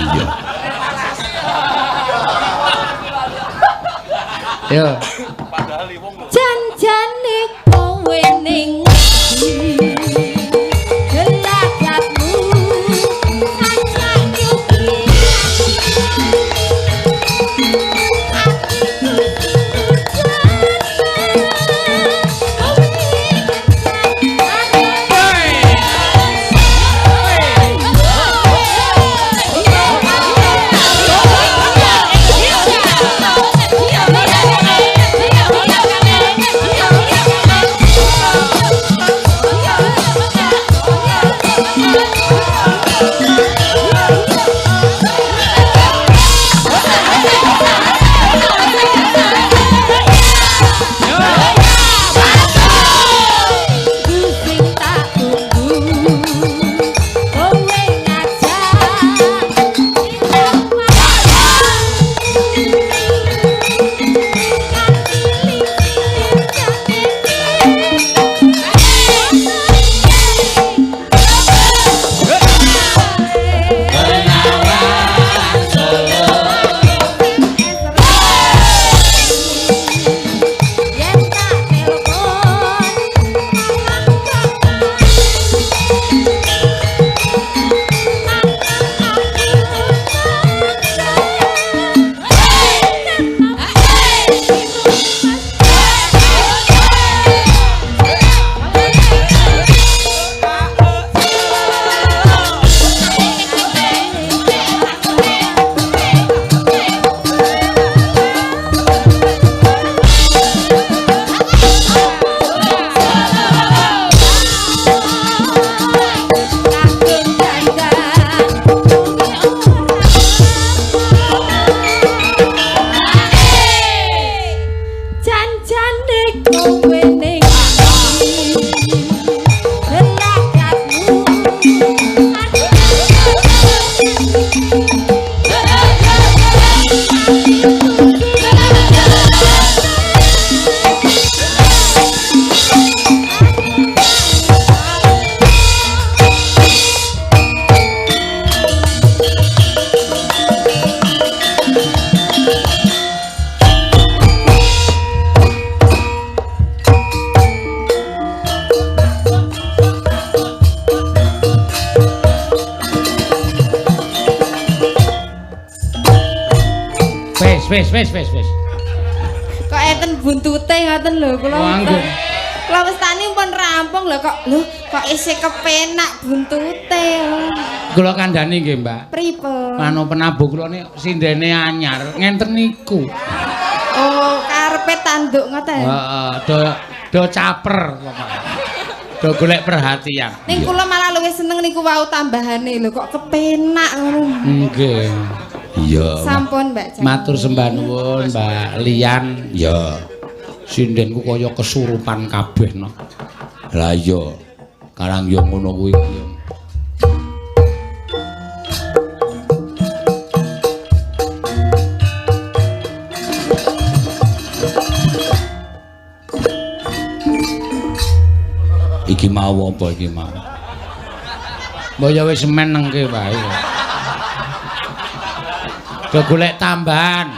Iya. Yo. Janjane kowe ning gelagatmu sancang yuki kowe ning Wes. Kok enten buntute ngoten lho kula. Kula wis tani pun rampung lho kok isih kepenak buntute. Kula kandhani nggih, Mbak. Pripun? Anu penabuh kula nek sindene anyar ngenten niku. Oh, karepe tanduk ngoten. Heeh, do caper pokoke. Do golek perhatian. Ning kula malah luwih seneng niku wau tambahane lho kok kepenak ngono. Nggih. Iya. Sampun, Mbak. Matur sembah nuwun, Mbak Lian. Ya. Sindenku kaya kesurupan kabeh no. Lah iya. Karang yo ngono kuwi ya. Iki mau apa iki mau? Mbok ya wis menengke wae. Do golek tambahan.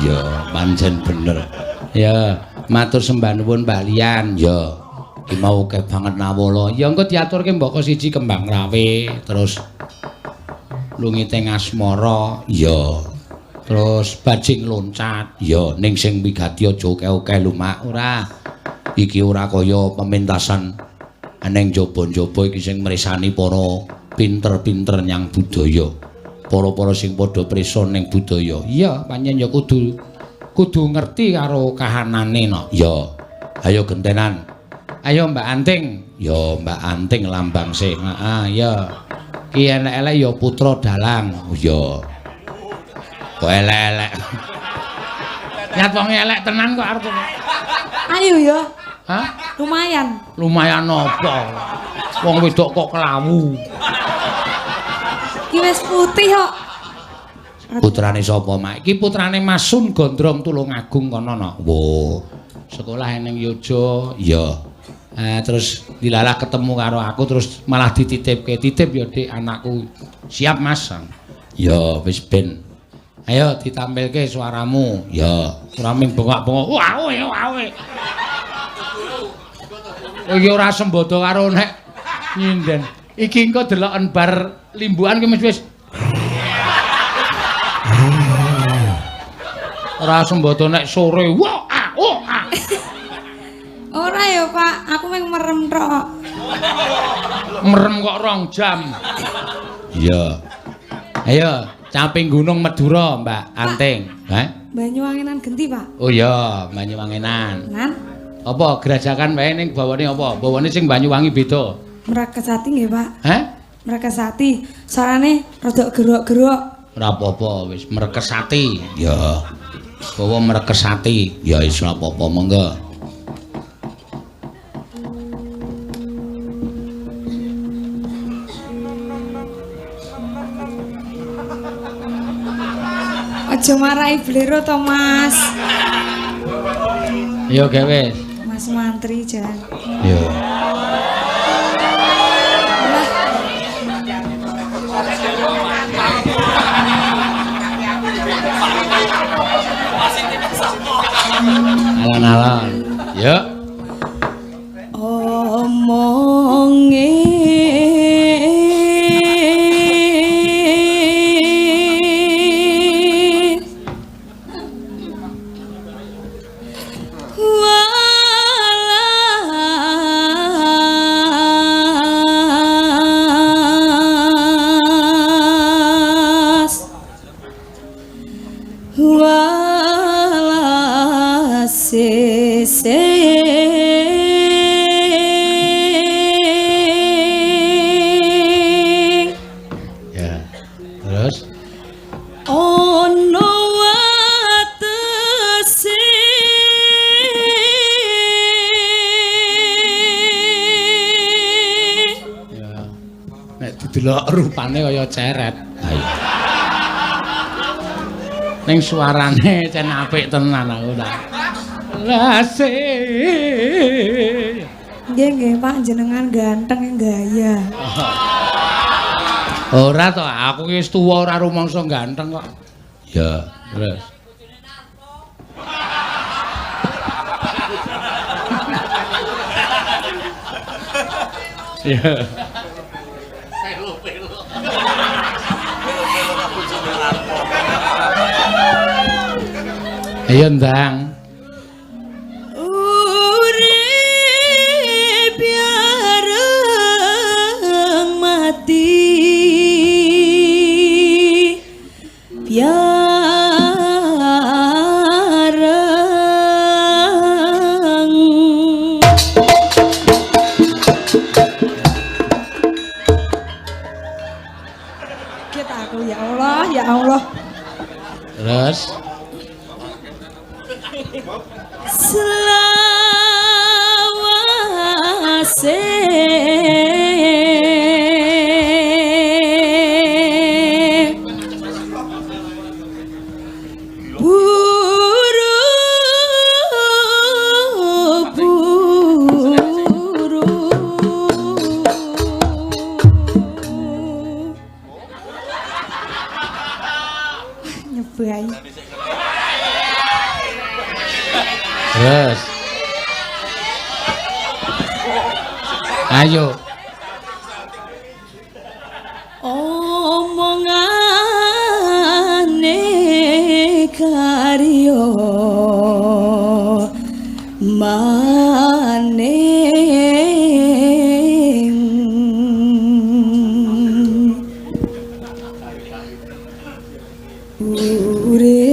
Iya, pancen bener. Ya, matur sembah nuwun Mbak Lian. Ya, iki mau akeh banget nawala. Ya engko diaturke mbok siji kembang rawe, terus lungite asmara. Ya. Terus bajing loncat. Ya, ning sing wigati aja oke-oke lho, Mak. Ora. Iki ora kaya pementasan ning jaba-jaba iki sing mresani para pinter-pinter nyang budaya. Para-para sing padha prisa ning budaya. Iya, pancen ya kudu ngerti karo kahanane no. Ya. Ayo gentenan. Ayo Mbak Anting. Ya Mbak Anting lambang sing. Heeh, ya. Ki elek-elek ya putra dalang. Oh ya. Kok elek-elek. Nyat wong elek tenan kok arep. Ayo ya. Hah? Lumayan. Lumayan apa? Wong wedok kok kelawu. Ki wis putih kok. Putrane sapa, Mak? Iki putrane Mas Sun Gondrong Tulungagung kono no. Wo. Sekolah ning Yojo. Ya. Terus dilalah ketemu karo aku terus malah dititipke. Titip ya Dik anakku. Siap Mas. Ya wis ben. Ayo ditampilke suaramu. Ya, ora ming bengok-bengok. Wawe. Iki ora sembodo karo nek nyinden. Iki engko deloken bar limbuan ki wis. Ora sembodo nek sore. Wah, Ora ya, Pak. Aku mung merem tok. Merem kok 2 jam. Iya. Ayo, Caping Gunung Madura, Mbak Anting. Hah? Banyuwangenan genti, Pak. Oh iya, Banyuwangenan. Nan, Apa gerajakan wae ning bawane apa? Bawane sing Banyuwangi beda. Mrakesati nggih, Pak. Hah? Mrakesati. Suarane rada gerok-gerok. Ora apa-apa, wis Mrekesati. Ya. Bawa Mrekesati. Ya wis ora apa-apa, monggo. Aja marahi blero to, Mas. Yo gawe. Mas Mantri jan. Yo. Alon-alon. Yo. Omonge delok rupane kaya ceret. Ayo. Ning suarane cen apik tenan aku ta. Lase. Nggih, Pak, jenengan ganteng gaya. Ora to, aku ki wis tuwa ora rumangsa ganteng kok. Ya, terus. Ya. Ayo ndang. Urip bareng mati. Kita aku ya Allah, ya Allah. Terus Selawase nyebai. Terus. Ayo. Omongane karyo maning urip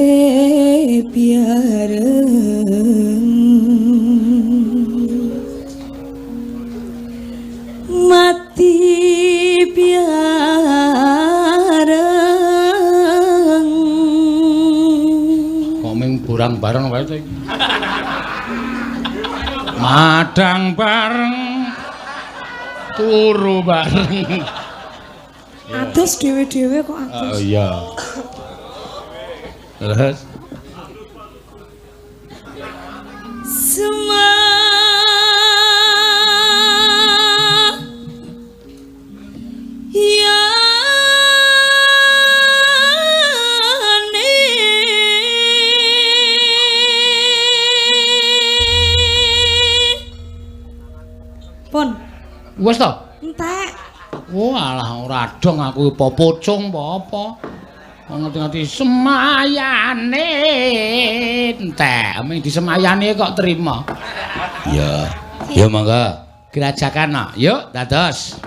bareng mati bareng. Kok ming burang bareng wae to iki. Madang bareng. Turu bareng. Atus dhewe-dhewe kok atus. Oh iya. Terus Pun. wis to? Entek. Walah ora dong aku apa pocong apa. Ngerti-ngerti semayane entek, ming disemayane kok terima. Ya, ya mangga. Gerajakan no. Yuk, dados.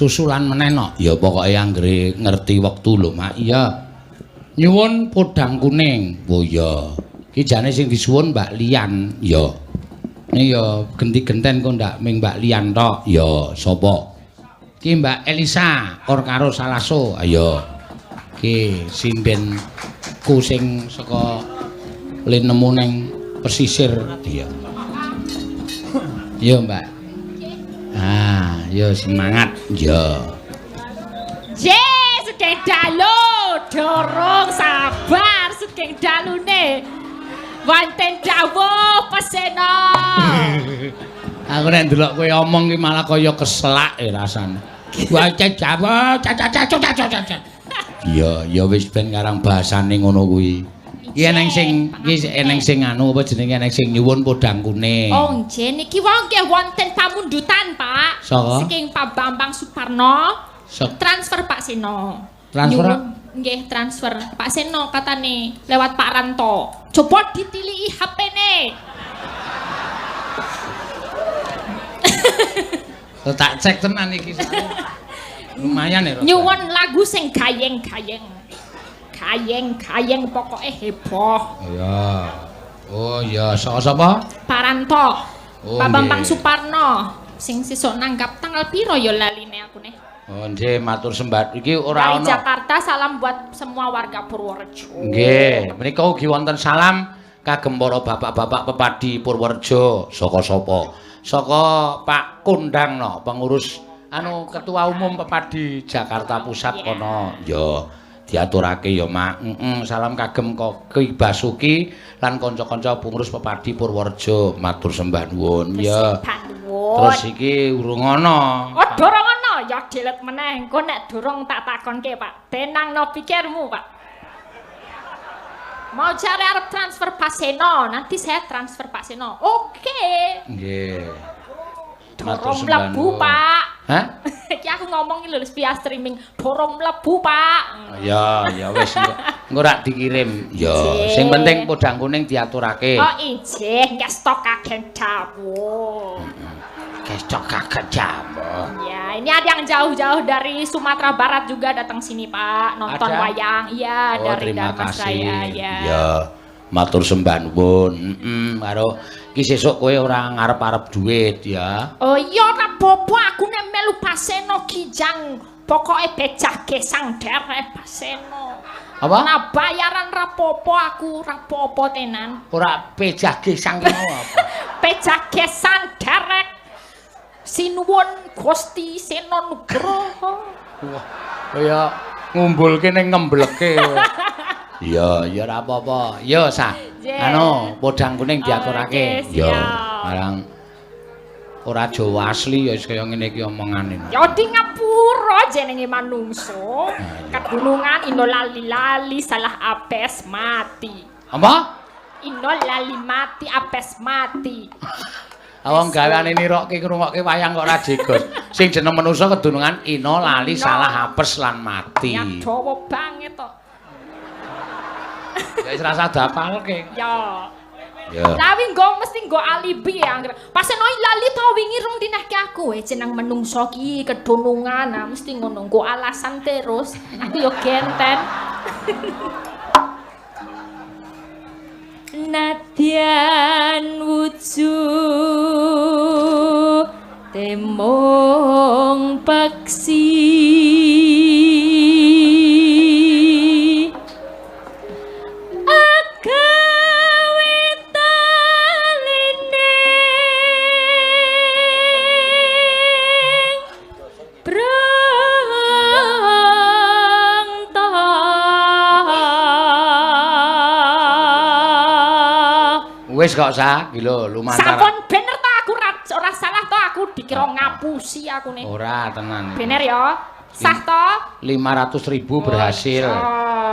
Susulan meneh no. Ya pokoke anggere ngerti wektu lho, Mak. Iya. Nyuwun podang kuning. Oh iya. Ki jane sing disuwun Mbak Lian. Ya. Ning ya genti-genten kok ndak ming Mbak Lian tok. Ya, sapa? Ki Mbak Elisa or karo Salaso. Ayo. Ki sinden ku sing saka linemu ning pesisir. Iya. Iya, Mbak. Ah, yo semangat, yo. Sugeng dalu, dorong sabar sugeng dalune. Wonten dawuh pesena. Aku nek ndelok kowe omong ki malah kaya keselak rasane. Wae Jawa, cacacacacacaca. Ya wis ben ngarang bahasane ngono kuwi. Iki eneng sing anu apa jenenge eneng sing nyuwun podang kuning. Oh, nggih niki wong nggih wonten pamundutan, Pak. Saka? Saking Pak Bambang Suparno. Transfer Pak Seno. Transfer? Nggih, transfer. Pak Seno katane lewat Pak Ranto. Coba ditiliki HP-ne. Tak cek tenan iki. Lumayan ya. Nyuwun lagu sing gayeng-gayeng. gayeng pokoke heboh. Iya. Oh iya, sapa? Paranto. Oh, Pak Bambang nggih. Suparno. Sing sesuk nanggap tanggal piro ya laline aku nih. Oh nggih, matur sembah. Iki ora Dari ana. Jakarta salam buat semua warga Purworejo. Nggih, menika ugi wonten salam kagem para bapak-bapak pepadi Purworejo. Saka sapa? Saka Pak Kondangno, pengurus ketua umum pepadi Jakarta Pusat kono. Ya, diaturake ya, Mak. Salam kagem Ki Basuki lan kanca-kanca pengurus pepadi Purworejo. Matur sembah nuwun. Ya. Terus iki urung ana. Oh, durung ana ya dilet meneh. Engko nek durung tak takonke, Pak. Tenangno pikirmu, Pak. Mau cari arep transfer Pak Seno, nanti saya transfer Pak Seno. Oke. Nggih. Dorong mlebu, Pak. Hah? Iki aku ngomong iki lho via streaming. Dorong mlebu, Pak. Ya, ya wis engko rak dikirim. Ya, sing penting podang kuning diaturake. Oh, ijih, nggak stok kaget dawuh. Stok kaget jamu. Ya, ini ada yang jauh-jauh dari Sumatera Barat juga datang sini, Pak, nonton Ada? wayang. Iya, Oh, dari terima Dharmasraya, kasih. ya. Ya, matur sembah nuwun. Karo iki sesuk kowe ora ngarep-arep duit ya. Oh iya, ora apa-apa, aku nek melu Paseno Kijang. Pokoke becah gesang derek Paseno. Apa? Nah, bayaran rapopo aku, rapopo tenan. Ora pejah gesang ki mau apa? Becah gesang derek. Sinuwun Gusti Seno Nugroho. Wah, kaya ngumbulke ning ngembleke. Iya, ya ora apa-apa. Ya, Sah. Podang kuning diaturake. Oke, Ya, siap. marang ora Jawa asli ya wis kaya ngene iki omongane. Ya di ngapura jenenge manungso. Kadunungan ino lali-lali salah apes mati. Apa? Ino lali mati apes mati. Awang gaweane nirokke ngrungokke wayang kok ora jegos. Sing jeneng manungsa kedunungan ina lali salah apes lan mati. Ya dawa banget to. Ya wis rasa dapalke. Ya. Ya. Tapi mesti nggo alibi ya. Pas eno lali to wingi rung dinehke aku jeneng menungso ki kedunungan. Nah, mesti ngono nggo alasan terus. Aku yo genten. Nadyan wujud temong paksi agawe taleneng Wis kok Sah, iki lho lumantar. sampun bener to aku ora salah to aku dikira ngapusi aku nih. Ora tenan. Bener ya? Sah to? 500.000 berhasil iya.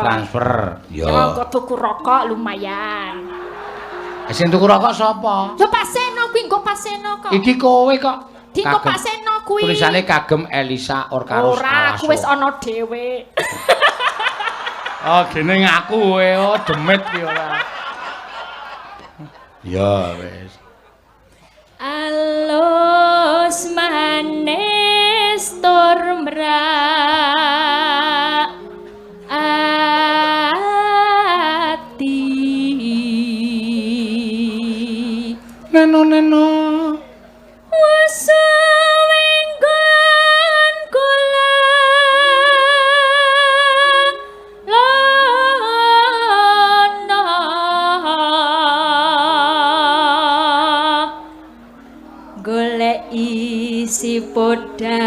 transfer. Ya Ya. kok tuku rokok lumayan. Sing tuku rokok sapa? Yo Pak Seno kuwi nggo Pak Seno kok. Iki kowe kok. Dinggo Kagem- Pak Seno kuwi. Tulisane kagem Elisa Orkarus Ora, aku wis Alaso. ana dhewe. Oh, gene ngaku kowe oh demit ki ora. Ya wis. Alus manis tur mrak ati Neno. Wasawenggon kula lana golek isi podang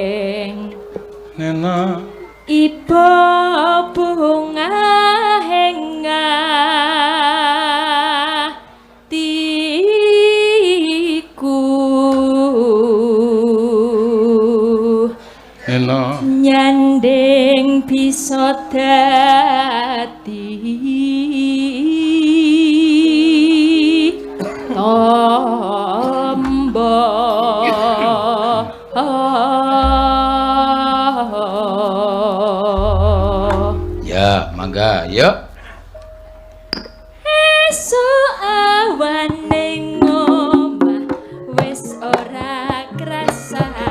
kuning Neno. Iba bunga henga tiku Neno. nyanding bisa dadi tombo. Ya, mangga, yuk. Esuk awane ngono Yeah.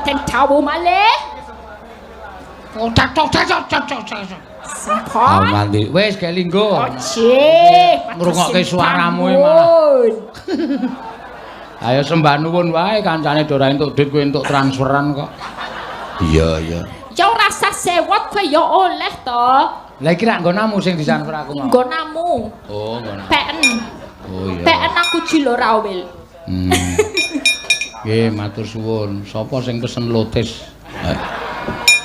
boten dawu malih. Cocok. Sampun. Mandi. Wis gek linggo. Nggih. Ngrungokke suaramu malah. Ayo sembah nuwun wae kancane ora entuk duit kowe entuk transferan kok. Iya. Ya ora usah sewot kowe ya oleh to. Lah iki rak nggonamu sing ditransfer aku mau. Nggonamu. Oh, nggonamu. Peken. Oh iya. Peken aku jilo ra wil. Nggih, matur suwun. Sapa sing pesen lotis?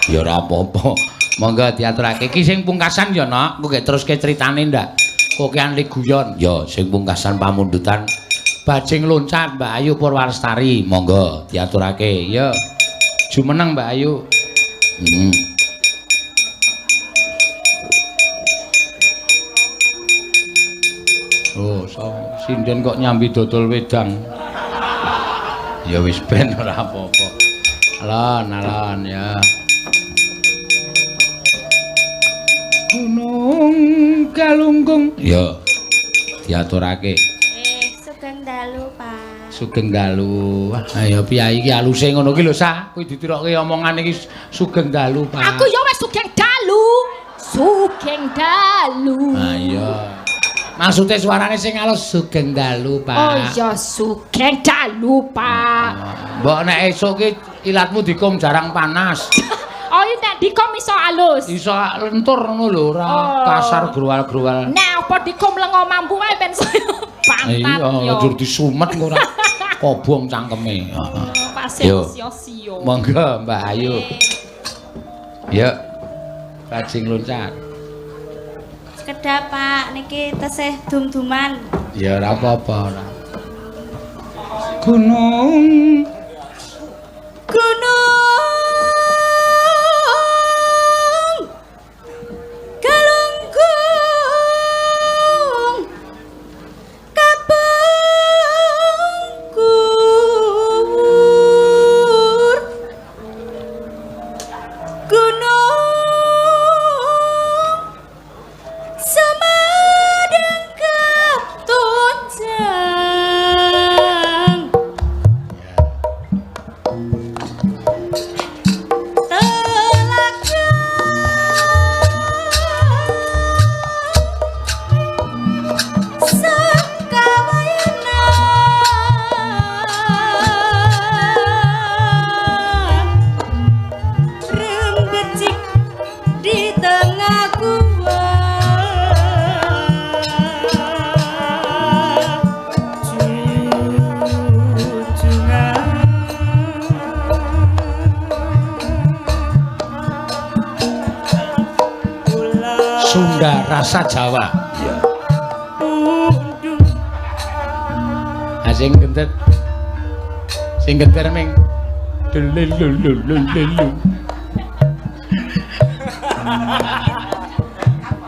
Ya ora apa-apa. Monggo diaturake. Iki sing pungkasan ya, Nok. Engko gek teruske critane ndak. Kok ki guyon. Ya, sing pungkasan pamundutan bajing loncat Mbak Ayu Purwalestari. Monggo diaturake. Ya. Jumeneng Mbak Ayu. Oh, sinden kok nyambi dodol wedang. Ya wis ben ora apa-apa. Alon ya. Gunung Galunggung. Ya. Diaturake. Sugeng dalu, Pak. Sugeng dalu. Ayo piyayi iki aluse ngono ki lho, Sa. Kuwi ditirokke omongan iki sugeng dalu, Pak. Aku ya wis sugeng dalu. Sugeng dalu. Ah iya. Maksudnya suarane sing alus sugeng dalu, Pak. Oh iya sugeng dalu, Pak. Mbok nek esuk ki ilatmu dikum jarang panas. Oh iya nek dikom iso alus. Iso lentur ngono lho, ora kasar gruwal-gruwal. Nek apa dikom lengo mampu wae ben saya pantat yo. Iya, njur disumet ora kobong cangkeme. Pasien sio-sio. Monggo Mbak Ayu. Ya. Bajing loncat. Sekedap, Pak. Niki tesih dum-duman. Ya ora apa-apa ora. Gunung Galunggung kapungkur gunung Samadang Katonjang di tengah gua Sunda rasa Jawa. Iya. Sing gentet. Sing genter ming. Delelululululu.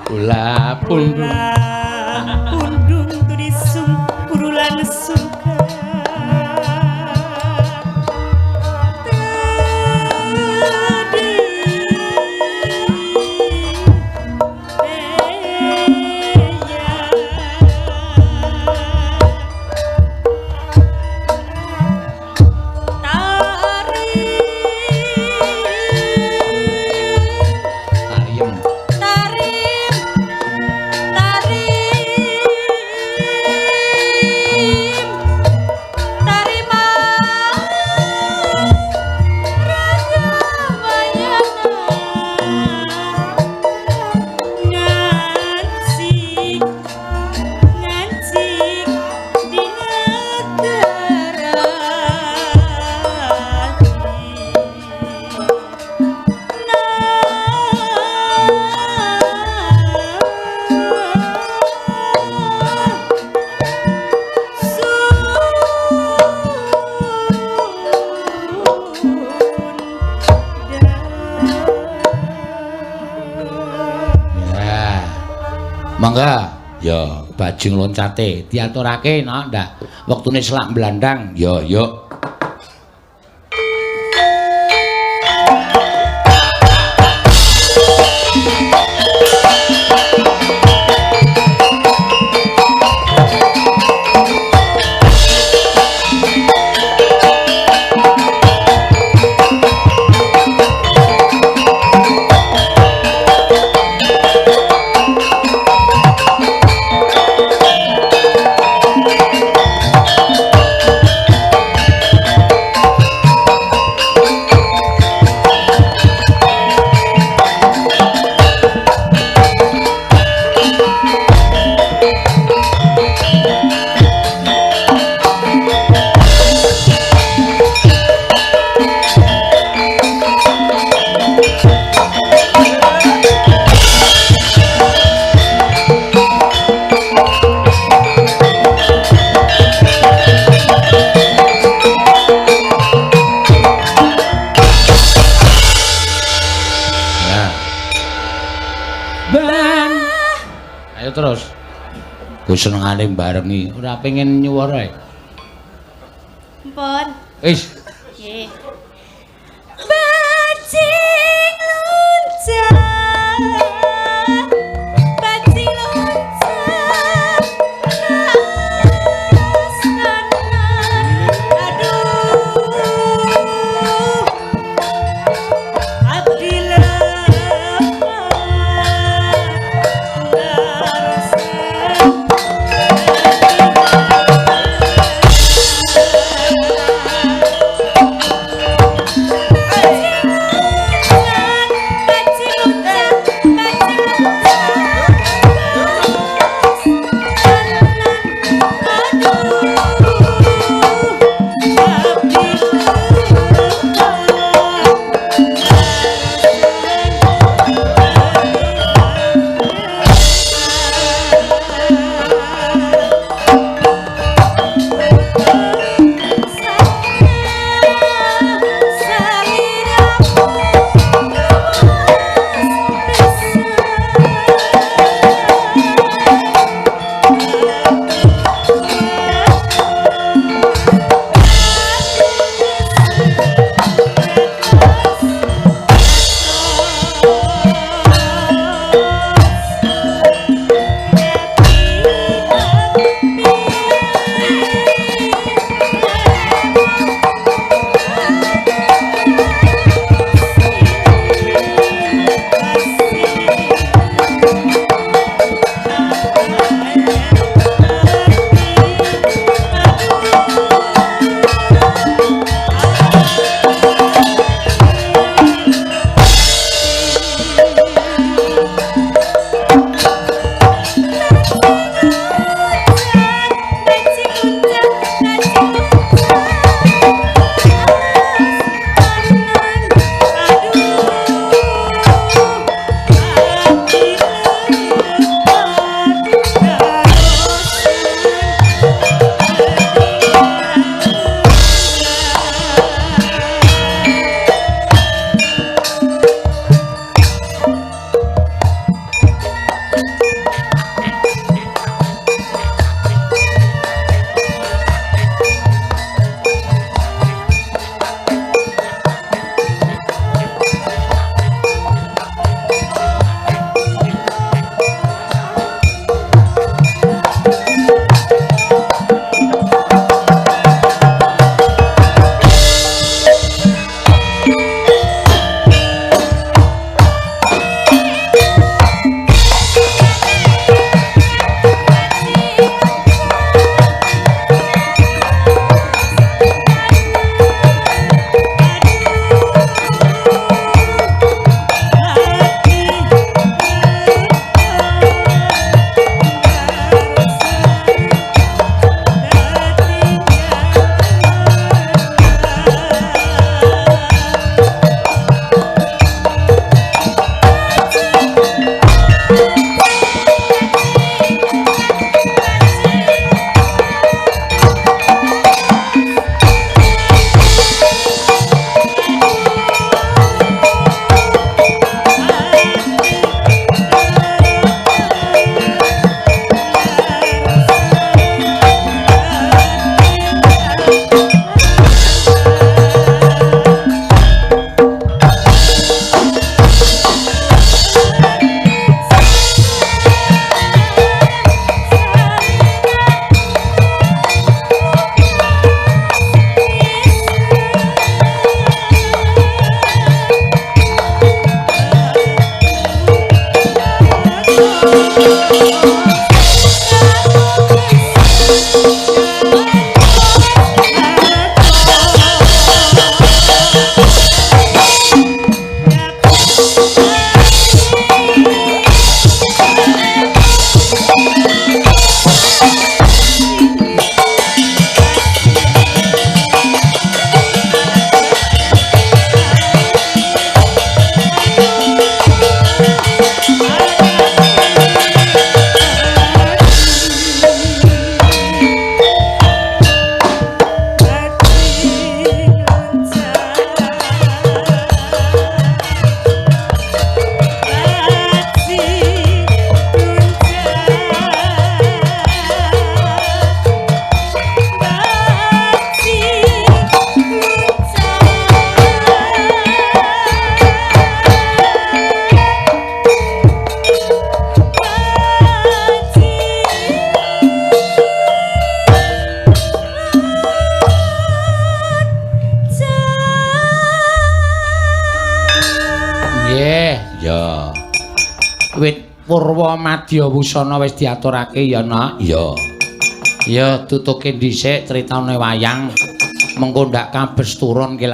Kula pundung turisum kurulan suka mangga ya bajing loncate diaturake no ndak wektune selak blandang ya yuk terus. Ku senengane barengi, ora pengen nyuwara ae. Pun. Wis. Nggih. Bajing luncah. Bajing luncah. Ya. Wit Purwa Madya Wusana wis diaturake ya, Nak? Ya. Ya tutuke dhisik critane wayang. Mengko ndak kabes turun ki